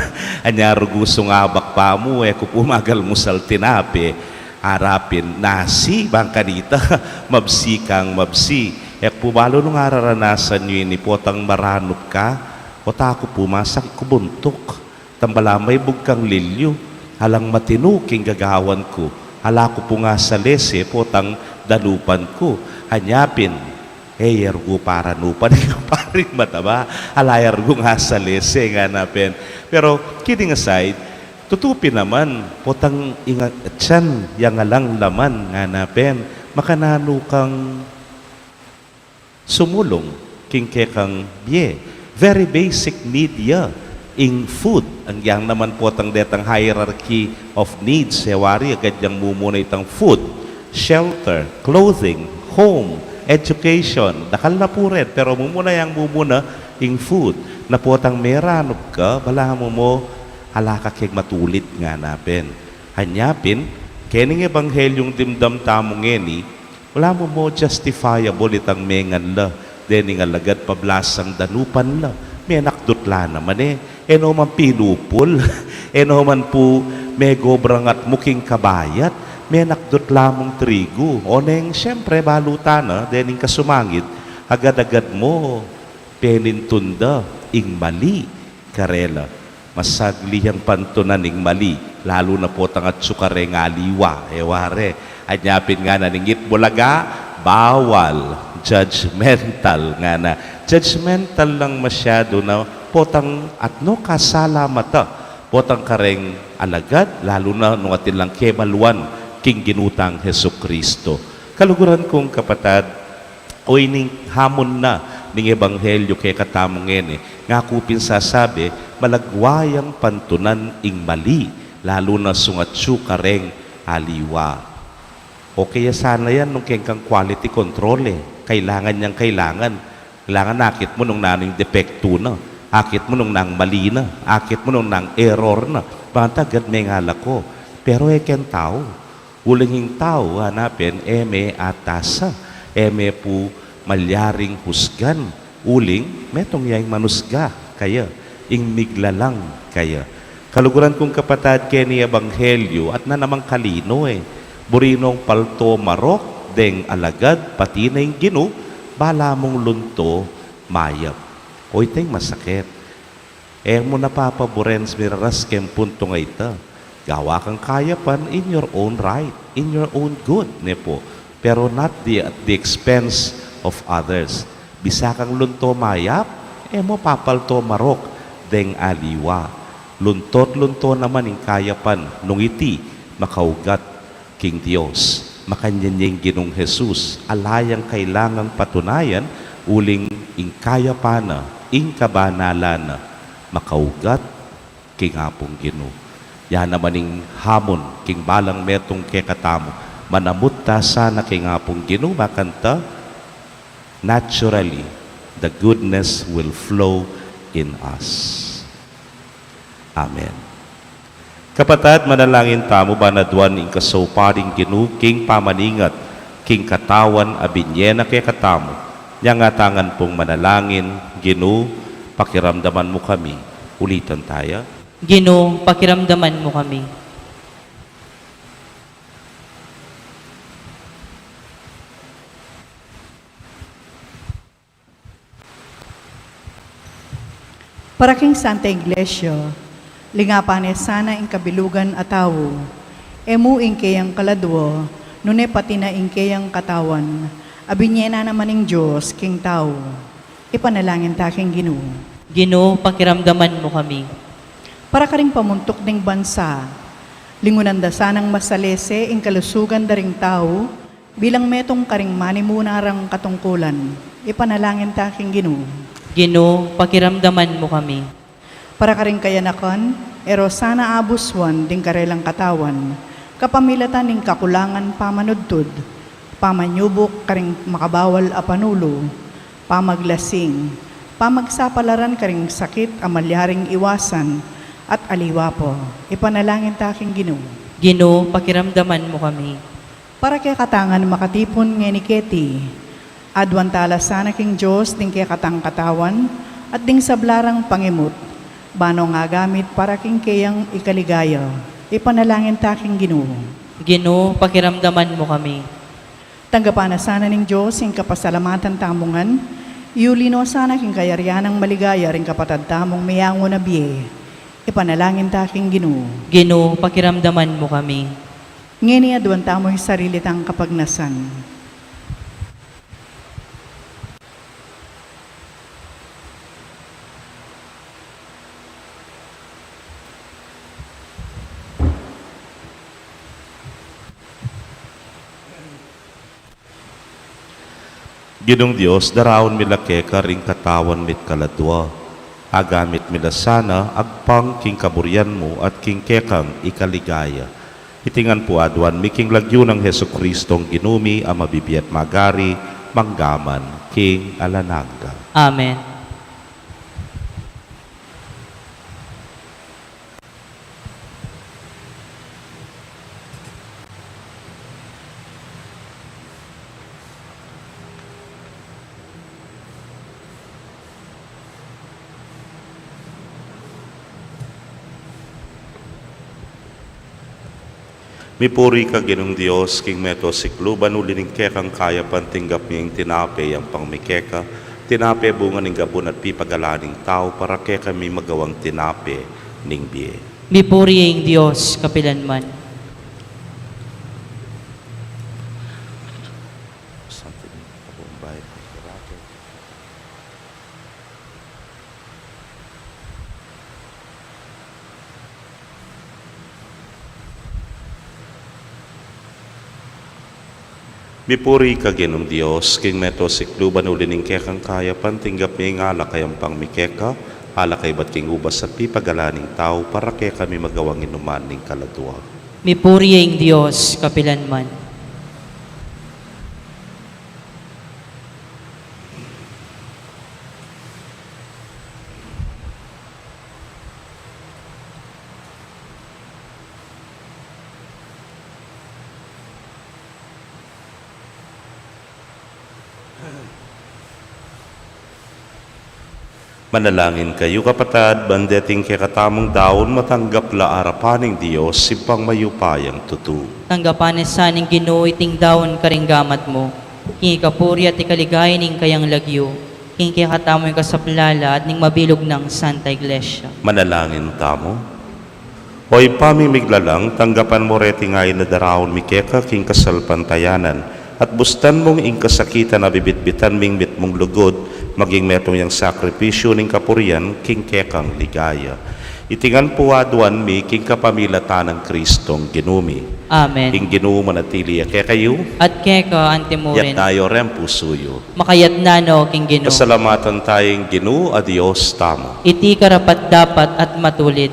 Anyaro gusto nga bakpa mo, kupumagal mo sal tinapi, harapin, nasi, bangka dita, mabsi kang mabsi. Pumalo nung araranasan nyo ini, potang maranop ka, o tako pumasak kubuntok. Tambalamay bugkang lilyo, halang matinuking gagawan ko. Hala ko po nga sa lese, potang dalupan ko. Hanyapin, ergo para nupan yung paring mataba. Alayar ko nga sa lese nga napin. Pero kidding aside, tutupi naman, potang ingat tiyan, yang alang laman nga napin. Makanano kang sumulong, king kekang biye. Very basic need ya. In food, ang yang naman potang detang hierarchy of needs, sewari agad yang mumuna itang food, shelter, clothing, home, education, dakal na po rin, pero mumuna yang mumuna in food, na potang meranop ka, bala mo halaka keg matulit nga napin. Hanyapin, kening ebanghelyong dimdam tamong eni, wala mo justifiable itang mengan la, dening alagad pablasang danupan la, may nakdutla naman eno man pinupol, eno man po may gobrang at muking kabayat, may nakdot lamang trigo. O neng siyempre balutan na, dening kasumangit, agad-agad mo, penintunda, ing mali, karela. Masagli ang pantunan ing mali, lalo na po tangat sukare nga liwa, eware. Anyapin nga na ningit bulaga, bawal, judgmental nga na. Judgmental lang masyado na potang at no kasala mata, potang kareng alagad, lalo na nung atin lang kemaluan, king ginutang Heso Kristo. Kaluguran kong kapatad, o ining hamon na ning ebanghelyo kay katamong ene, nga kupin sasabi, malagwayang pantunan ing mali, lalo na sungatsu kareng aliwa. O kaya sana yan nung keng quality control kailangan niyang kailangan nakit mo nung naning depekto na, akit mo nung nang mali na, akit mo nung nang error na, bantagad may ngala ko. Pero ken tao, ulinging tao, hanapin, may atasa, may po malyaring husgan, uling, metong yang manusga, kaya, ing miglalang, kaya. Kaluguran kong kapatad, keni ebanghelyo, at na namang kalino burinong palto marok, deng alagad, pati na yung ginu, bala mong lunto, mayap. O itay masakit. Mo napapaborens miraras kem punto nga ita. Gawa kang kayapan in your own right, in your own good, po. Pero not at the expense of others. Bisa kang lunto mayap, mo papalto marok, deng aliwa. Luntot-lunto naman in kayapan, nung iti, makaugat king Diyos. Makanyanyang ginong Jesus, alayang kailangang patunayan, uling ing kayapana, ing kabanalana, makaugat king apong Ginoo. Yan naman ing hamon, king balang metong kekatamo, manamut ta sana king apong Ginoo, makanta, naturally, the goodness will flow in us. Amen. Kapatad, manalangin tamo ba na duwan ing kasauparing Ginoo, king pamaningat, king katawan abinyena kay katamo, nyangatangan pong manalangin, Ginoo, pakiramdaman mo kami. Ulitan tayo. Ginoo, pakiramdaman mo kami. Para king Santa Iglesia, lingapan sana ing kabilugan at tawo, emu ingkeyang kaladwo, nune pati na ingkeyang katawan, abinyena naman ing Diyos king tao. Ipanalangin ta king Ginoo. Ginoo, pakiramdaman mo kami. Para ka ring pamuntok ng bansa, lingunan da sanang masalese ing kalusugan da ring tao, bilang metong karing manimunarang katungkulan. Ipanalangin ta king Ginoo. Ginoo, pakiramdaman mo kami. Para ka ring kayanakan, ero sana abuswan ding karelang katawan, kapamilatan ning kakulangan pamanudtud, pamanyubok karing makabawal a panulo, pamaglasing, pamagsapalaran karing sakit amalyaring iwasan, at aliwa po. Ipanalangin ta king Ginoo. Ginoo, pakiramdaman mo kami. Para kay katangan makatipon nga ni Keti, adwan tala sana king Diyos ding kay katang katawan, at ding sablarang pangimot, bano nga gamit para king kayang ikaligaya. Ipanalangin ta king Ginoo. Ginoo, pakiramdaman mo kami. Tanggapan na sana ning Diyos ing kapasalamatan tamungan, iulino sana king kayaryanang maligaya ring kapatad tamong mayango na biye. Ipanalangin ta king Ginoo. Ginoo, pakiramdaman mo kami. Ngeni adwan tamo'y sarili tang kapagnasan. Ginong Dios, daraon milake ka ring katawan mit kaladwa. Agamit mila sana agpang king kaburyan mo at king kekang ikaligaya. Itingan po adwan miking lagyo ng Heso Kristong ginumi ang mabibiyat magari, manggaman, king alanangga. Amen. Mipuri ka Ginong Dios, king meto sikluban ulining kekang kaya pantinggap niyang tinape ang pangmikeka, tinape bunga ning gabon at pipagalaning tao para kaya kami magawang tinape ning biye. Mipuri ang Diyos, kapilanman. Mipuri ka Ginong Dios, king meto sikluban ulining kekang kaya pantinggap niyang alakay ang pangmikeka, alakay ba't king ubas at pipagalaning tao para kaya kami magawang inuman ning kaladwa. Mipuri ang Diyos, kapilanman. Manalangin kayo kapatad, bandeting kekatamong daon matanggap la arapaning Diyos sipang mayupayang tutu. Tanggapan sa ning Ginoo iting daon karinggamat mo. King ikapuri at ikaligay ning kayang lagyo. King kikatamoy kasaplala at ning mabilog ng Santa Iglesia. Manalangin tamo. Hoy pamimiglalang, tanggapan mo reti ngay na daraon mikeka king kasalpantayanan, at bustan mong ing kasakitan na bibitbitan ming mitmong lugod, maging metong yang sakripisyo ning kapurian king kekang ligaya. Itingan po aduan mi king kapamilatan ng Kristong ginumi. Amen. King Ginoo manatili kaya kayo, At keka yat antimurin. tayo rempusuyo. Makayat na no, King Ginoo. Pasalamatan tayong Ginoo a Dios tamo. Iti karapat dapat at matulid.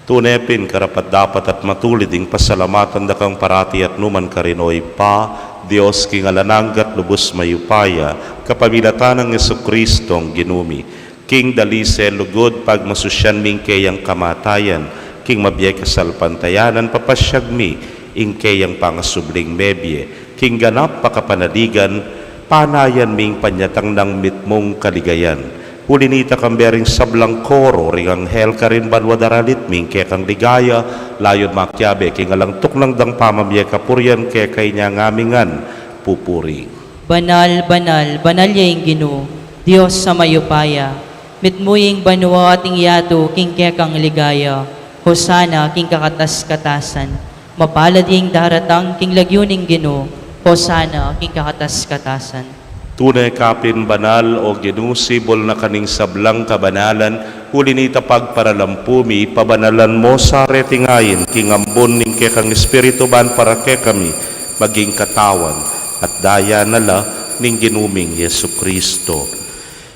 Tunepin karapat dapat at matuliding pasalamatan da kang parati at numan karinoy pa, Dios king alananggat lubos mayupaya, kapamilatan ng Jesucristong ginumi. King dalise lugod pag masusyan ming kayang kamatayan, king mabiyay kasalpantayanan papasyagmi, ing kayang pangasubling mebye, king ganap pakapanaligan, panayan ming panyatang ng mitmong kaligayan. Ulinita kang bering sablang koro, ring anghel ka rin banwa daralit, ming kang ligaya, layon makyabe, king alang tuklang dang pamamye kapuryan, kay niya ngamingan, pupuri. Banal, banal, banal yaing Ginoo, Dios sa mayupaya. Mitmuying banwa ating yato, king kang ligaya. Hosana, king kakatas-katasan. Mapalad yung daratang, king lagyuning Ginoo. Hosana, king kakatas-katasan. Tunay kapin banal o ginusibol na kaning sablang kabanalan, ulinita pagparalampumi, pabanalan mo sa retingayin, king ambon ning kang espiritu ban para kami, maging katawan, at daya nala ning ginuming Yesu Kristo.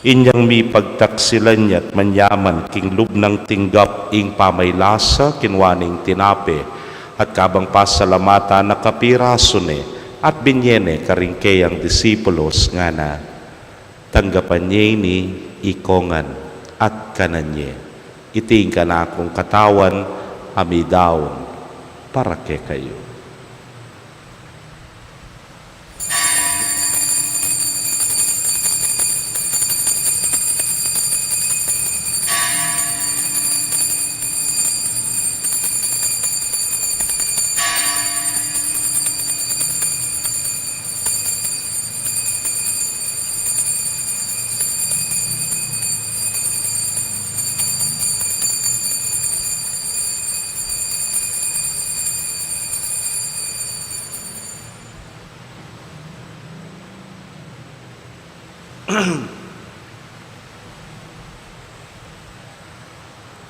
Inyang mi pagtaksilan niya't manyaman, king lubnang tinggap, ing pamaylasa, kinwaning tinape, at kabang pasalamata na kapiraso ne, at binyene karingke ang disipulos nga na tanggapan niya ni ikongan at kananye. Iting ka na akong katawan, amidaon, para ke kayo.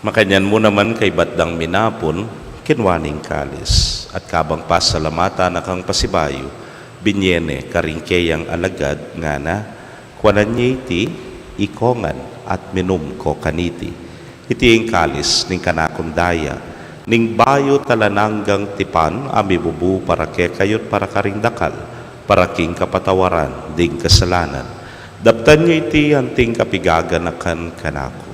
Makanyan mo naman kay Batdang Minapon, kinwaning kalis, at kabang pasalamata na kang pasibayo, binyene karingkeyang alagad nga na, kwanan niya iti, ikongan at minum ko kaniti. Iti ang kalis ning kanakundaya, ning bayo talananggang tipan, amibubu para ke kayot para karingdakal, para king kapatawaran, ding kasalanan. Daptan niyo iti anting kapigaganakan kanako.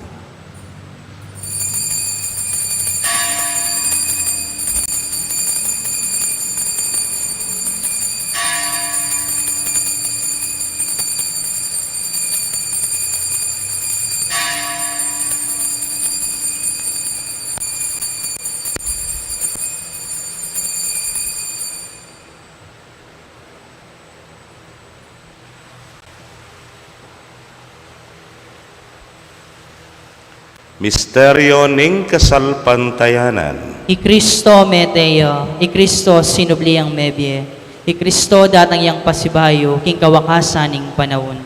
Misteryo ning kasalpantayanan. I Kristo meteo, I Kristo sinubliang mebye, I Kristo datang yang pasibayo, king kawakasan ning panahon.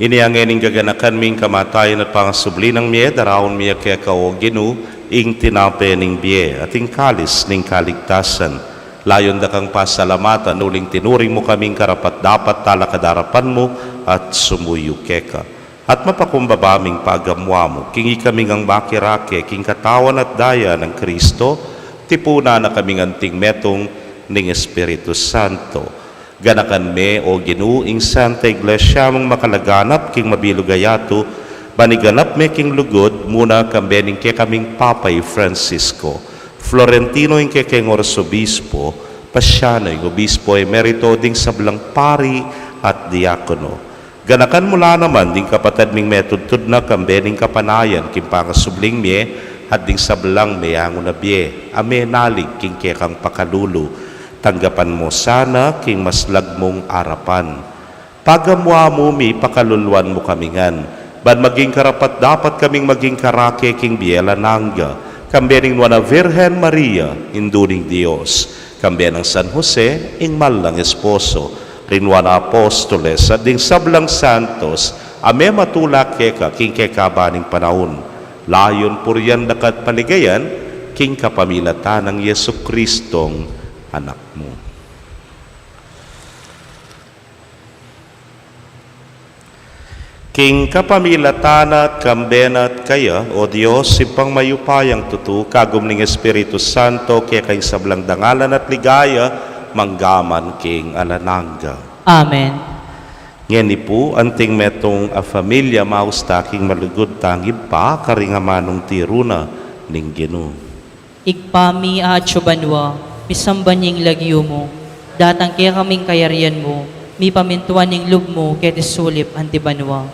Iniangin ning gaganakan ming kamatayan at pangasubli ng miye, darawon miya kaya kao Ginu, ing tinape ning biye, at ing kalis ning kaligtasan. Layon da kang pasalamatan, uling tinuring mo kaming karapat dapat talakadarapan mo at sumuyo keka. At mapakumbabaming pagamwa mo, kingi kaming ang bakirake, king katawan at daya ng Kristo, tipuna na kaming anting metong ning Espiritu Santo. Ganakan me o ginuing Santa Iglesia mong makalaganap, king mabilugayato, baniganap me king lugod, muna kambening ke kaming Papay Francisco, Florentino ing ke king Orsobispo, Pasyano ing Obispo Emerito ding sablang pari at diakono. Ganakan mula naman ding kapatid ming metudtud na kambening kapanayan king pangasubling miye at ding sablang meyango na biye ame nalig king kekang pakalulu tanggapan mo sana king maslag mong arapan pagamwa mo mi pakaluluan mo kamingan ban maging karapat dapat kaming maging karake king biela nangga kambening nuana Virgen Maria induning Dios kambenang San Jose ing malang esposo rinwan apostoles at ding sablang santos, ame matulak keka, king kekabaning panahon. Layon puryan dakat paligayan, king kapamilatan ng Yesu Kristong anak mo. King kapamilatan at kambenat kaya, o Diyos, sipang mayupayang tutu, kagum ning Espiritu Santo, kaya kay sablang dangalan at ligaya, manggaman king alanangga. Amen. Ngeni po, anting metong a familia mausta king malugod tangib pa, karingamanong tiruna ning Ginu. Igpami atsubanwa, misambanying lagyo mo, datang kaya kaming kayarian mo, mi pamintuan ning lub mo, kaya sulip antibanwa.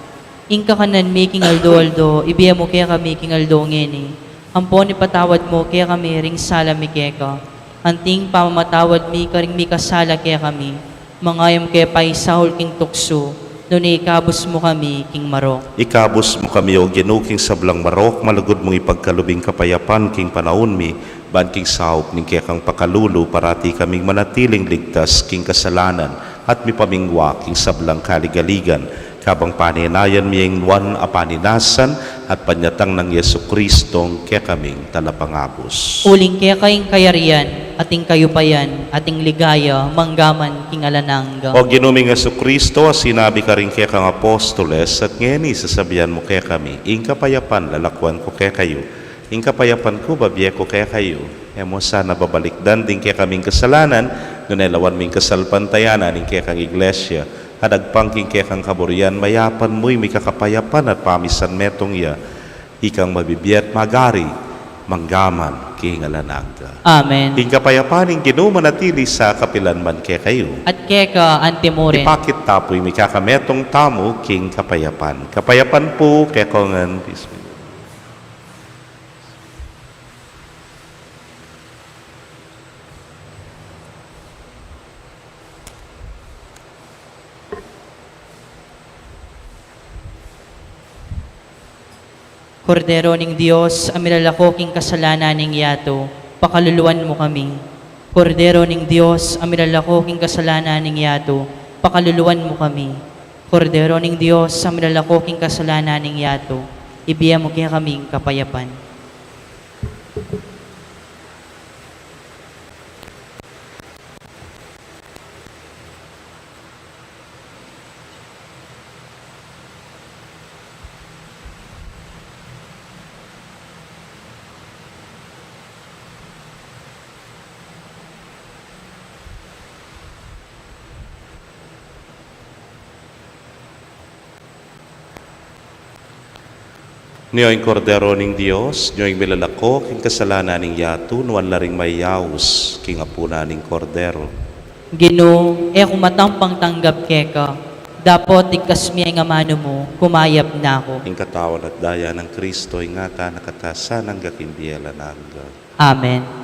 Ingka kanan making aldo, ibiya mo kaya kami king aldo ngeni. Ampon ipatawad mo kaya kami ring sala mi keka. Anting pamamatawad mi karing mi kasala kaya kami. Mangayam kaya paisahol king tukso, doon ikabos mo kami king marok. Ikabos mo kami o ginuking sablang marok, malugod mong ipagkalubing kapayapan king panahon mi, ban king sahop ning kaya kang pakalulu, parati kaming manatiling ligtas king kasalanan, at mi pamingwa king sablang kaligaligan, kabang paninayan miyeng wan apaninasan, at panyatang ng Yesu Kristong kaya kaming talapangabos. Uling kaya kayong kayarian, ating kayupayan, ating ligaya, manggaman king alanangga. O ginuming Yesu Kristo, sinabi ka rin kaya kang apostoles, at ngeni sasabihan mo kaya kami, ing kapayapan lalakwan ko kaya kayo, ing kapayapan ko babiye ko kaya kayo, emo sana babalikdan din kaya kaming kasalanan, nunelawan ming kasalpantayanan, ing kaya kang iglesia, at agpangking kaya kang kaburian, mayapan mo'y may kakapayapan at pamisan metong ya, ikang mabibiyat magari, manggaman kingalanagga. Amen. Ing kapayapan ing ginumanatili sa kapilanman kaya kayo. At keka antimorin. Ipakit tapoy may kakametong tamo king kapayapan. Kapayapan po kaya kongan bismo. Kordero ning Dios, amilalako king kasalanan ning yato, pakaluluwan mo kami. Kordero ning Dios, amilalako king kasalanan ning yato, pakaluluwan mo kami. Kordero ning Dios, amilalako king kasalanan ning yato, ibiya mo kaya kaming kapayapan. Niyo'y kordero ning Dios, niyo'y milalako king kasalanan ning yato, nuwan laring mayaus king apuna ning kordero. Gino, kumatampang tanggap keka, dapat ikasmi nga mano mo, kumayap na ako. Ing katawan at daya ng Kristo, nga ka nakatasan ng gakimbiyala nagga. Amen.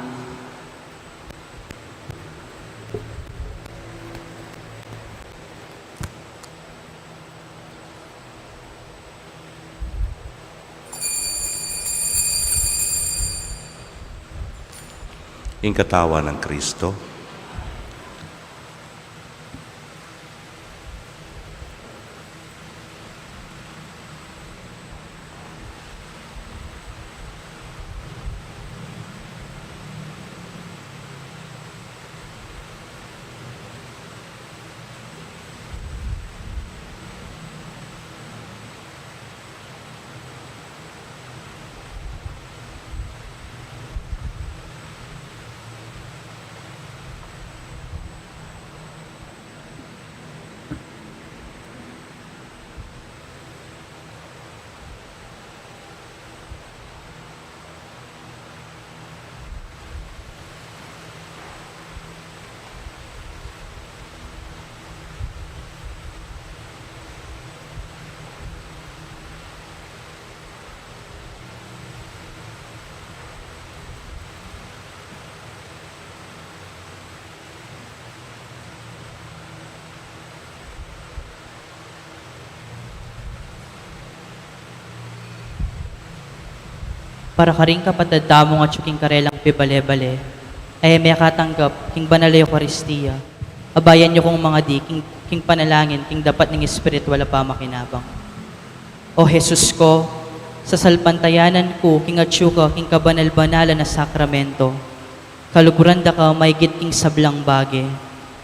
Ing katawan ng Kristo, para karing kapatadamo nga tsuking karelang pibale-bale, ay may katanggap king banal na Eucharistia. Abayan niyo kong mga di, king panalangin, king dapat ng espiritual pa makinabang. O Jesus ko, sa salpantayanan ko, king atsuka, king kabanal-banala na sakramento, kaluguran da ka, may king sablang bage,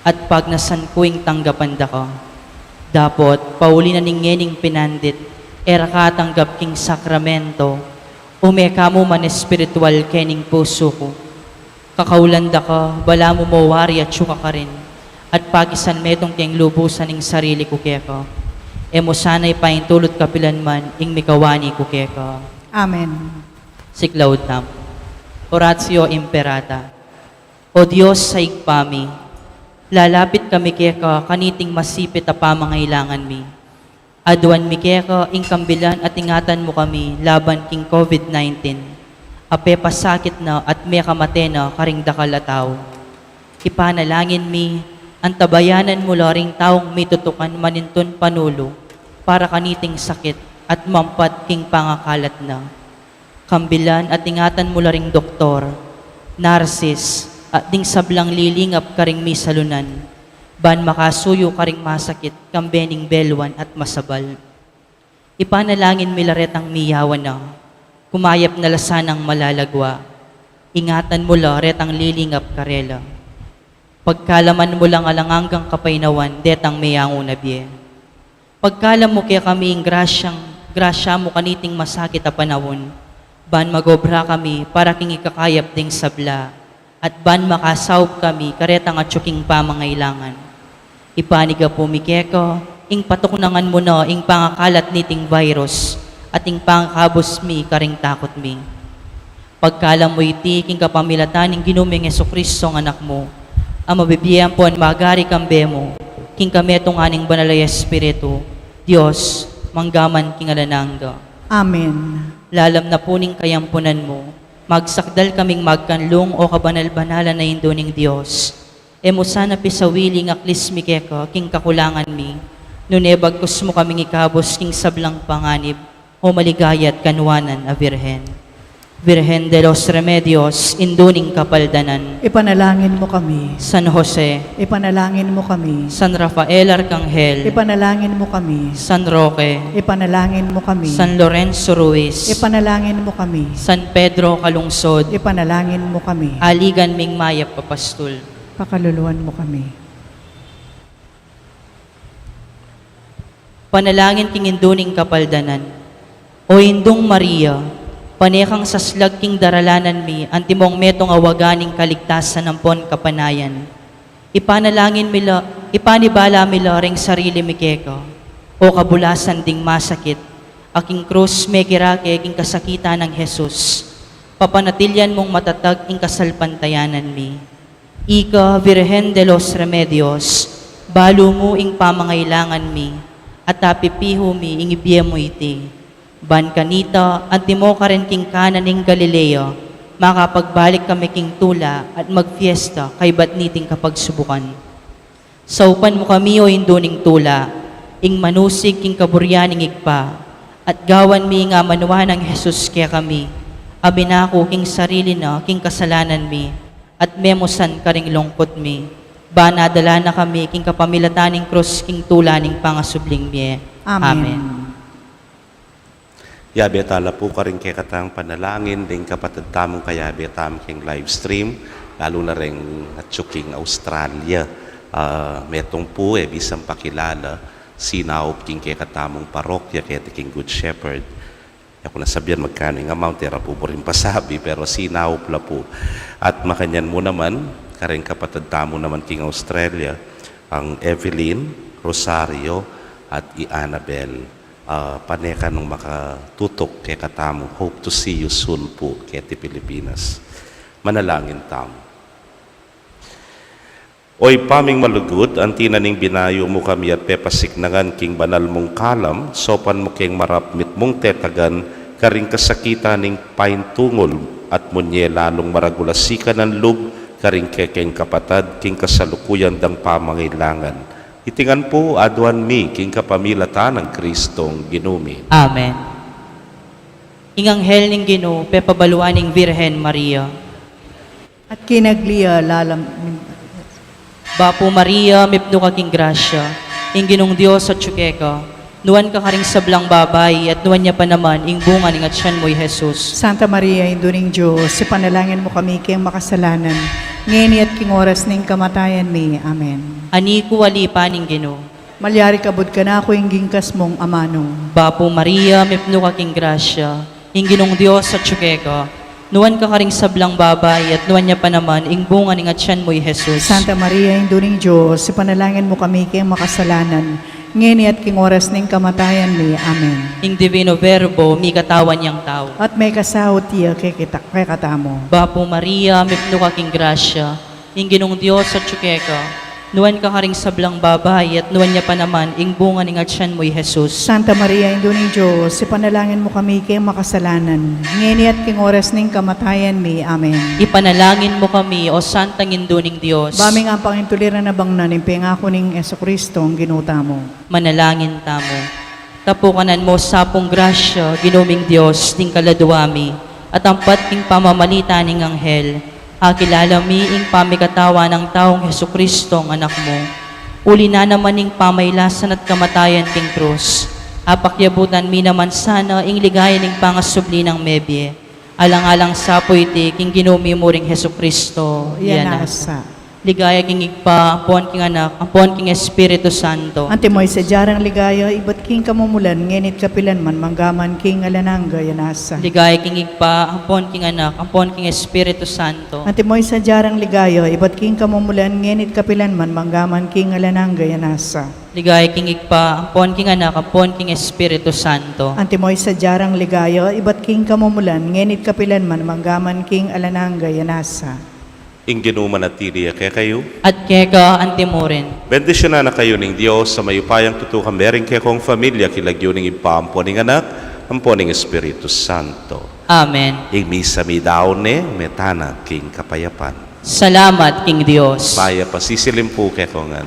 at pag nasan ko ing tanggapan da ka, dapat, pauli na ningening pinandit, era katanggap king sakramento, umeka mo man espiritual kening puso ko. Kakaulanda ka, bala mo mawari at syuka ka rin. At pagisan metong tiyang lubusan ng sarili ko keka. Emo sana'y paintulot kapilan man, ing mikawani ko keka. Amen. Siklaw tam. Oratio Imperata. O Diyos sa igpami, lalapit kami keka kaniting masipit a pamangailangan mi. Aduan mikeka, ing kambilan at ingatan mo kami laban king COVID-19. Ape pasakit na at may kamate na karing dakal ataw. Ipanalangin mi, antabayanan mo laring taong may tutukan maninton panulo para kaniting sakit at mampat king pangakalat na. Kambilan at ingatan mo laring doktor, narsis, at ding sablang lilingap karing mi salunan. Ban makasuyo karing masakit, kambening belwan at masabal. Ipanalangin milaret ang miyawan na, kumayap na lasanang malalagwa. Ingatan mo laret ang lilingap karela. Pagkalaman mo lang alangangang kapainawan, detang mayango na biye. Pagkalam mo kaya kami ing grasya mo kaniting masakit a panawon, ban magobra kami para king ikakayap ding sabla, at ban makasawp kami karetang at tsuking pamangailangan. Ipaniga po mikeko, ing patuknangan mo na ing pangakalat niting virus, at ing pangkabos mi karing takot mi. Pagkalam mo iti, king kapamilatan ing ginuming Jesucristo ng anak mo, ang mabibiyan po ang magari kambe mo, king kametong aning banalay Espiritu, Diyos, manggaman king alanangga. Amen. Lalam na po ning kayampunan mo, magsakdal kaming magkanlong o kabanal-banalan na induning Diyos. Emo sana pisawiling aklis mikeka, king kakulangan mi, nunebagkos mo kaming ikabos king sablang panganib, o maligayat kanwanan a Virhen. Virhen de los Remedios, induning kapaldanan, Ipanalangin mo kami. San Jose, Ipanalangin mo kami. San Rafael Arcangel, Ipanalangin mo kami. San Roque, Ipanalangin mo kami. San Lorenzo Ruiz, Ipanalangin mo kami. San Pedro Calungsod, Ipanalangin mo kami. Aligan Ming Mayap Papastul. Pakaluluan mo kami. Panalangin king induning kapaldanan. O indong Maria, panekang saslag king daralanan mi, antimong metong awaganing kaligtasan ng pon kapanayan. Ipanibala mila ring sarili mi keko, o kabulasan ding masakit, aking krus may kirake king kasakita ng Jesus. Papanatilyan mong matatag ing kasalpantayanan mi. Ika, Virhen de los Remedios, balo mo ing pamangailangan mi, at apipiho mi ing ibiye mo iti. Ban kanita, antimo ka rin king kanan ing Galileo, makapagbalik kami king tula at magfiesta kay batniting kapagsubukan. Saupan mo kami o induning tula, ing manusig king kaburyaning igpa, at gawan mi nga manuwa ng Jesus kaya kami, abinako king sarili na king kasalanan mi, at memosan karing lungkot mi. Ba nadala na kami king kapamilataning krus king tulaning pangasubling mi. Amen. Yabe tala po ka rin kay katang panalangin, ding kapatid tamong kayabe tamong king live stream, lalo na rin at tsuking Australia. Metong po bisang pakilala, sinaup king kay katamong parokya kay king Good Shepherd. Ako nasabihan magkano yung amount, era po rin pasabi, pero sinaup la po. At makanyan mo naman, karing kapatid tamo naman king Australia, ang Evelyn, Rosario, at Annabel. Paneka nung makatutok kay katamo. Hope to see you soon po kay Pilipinas. Manalangin tamo. Oy paming malugod, ang tinaning binayo mo kami at pepasiknangan king banal mong kalam, sopan mo king marapmit mong tetagan, karing kasakita ning paintungol, at munye lalong maragulasikan ng lug, karing kekeng kapatad, king kasalukuyan dang pamangailangan. Itingan po, aduan mi, king kapamilata ng Kristong ginumi. Amen. Inganghel ning Ginoo, pepabaluan ning Virhen Maria. At kinaglia lalam. Bapo Maria, mipno ka king grasya, ing Ginong Diyos at tsukeka, nuwan ka karing sablang babay, at nuwan niya pa naman, ing bunga ning atsyan mo'y Jesus. Santa Maria, Induning Diyos, ipanalangin mo kami kayang makasalanan, ngayon at king oras ning kamatayan mi. Amen. Ani ko wali pa ning Ginoo. Malyari kabud ka na ako yung gingkas mong amano. Bapo Maria, mipno ka king grasya, ing Ginong Diyos at tsukeka, nuwan ka karing sablang babay, at nuwan niya pa naman, ing bunga ning atsyan mo'y Jesus. Santa Maria, Induning Diyos, ipanalangin mo kami kayang makasalanan, ngayon at king oras ning kamatayan mi. Amen. Ing Divino Verbo, mi katawan niyang tao. At may kasahot tiya kay katamo. Bapo Maria, mipno ka king grasya, ing Ginong Diyos at tsukeka, Nuwan ka karing sablang babae at nuwan niya pa naman ing bunga ng atyan mo'y Jesus. Santa Maria, Indo ni Diyos, ipanalangin mo kami kay makasalanan. Ngeni at king oras ning kamatayan mi. Amen. Ipanalangin mo kami, O Santang Induning Diyos. Baming ang pangintuliran na bang nanin, pengako ning Yesu Kristo ang ginuta mo. Manalangin tamo. Tapukanan mo sapong grasya, ginuming Diyos, ting kaladuami, at ang pating pamamalita ning anghel, akilala mi ing pamikatawa ng taong Heso Kristo ang anak mo. Uli na naman ing pamaylasan at kamatayan ting krus. Apakyabutan mi naman sana ing ligaya ning pangasubli ng mebye. Alang-alang sapoy ti king ginumi mo ring Heso Kristo. Yanasa. Ligaya king igpa, ampon king anak, ampon king Espiritu Santo. Ante mo'y sa jarang ligaya, iba't king kamumulan, ngenit kapilan man, manggaman king alananga, yanasa. Ligaya king igpa, ampon king anak, ampon king Espiritu Santo. Ante mo'y sa jarang ligaya, iba't king kamumulan, ngenit kapilan man, manggaman king alananga, yanasa. Ligaya king igpa, ampon king anak, ampon king Espiritu Santo. Ante mo'y sa jarang ligaya, iba't king kamumulan, ngenit kapilan man, manggaman king alananga, yanasa. Inginu manatili kaya kayo. At keka antimoren. Bendisyonan na kayo ng Diyos sa mayupayang tutukang bering kaya kong familia kilagyo ng ipampo ng anak, ampo ng Espiritu Santo. Amen. Igmisa mi daone, metana king kapayapan. Salamat, King Dios. Paya pasisilim po kaya kongan.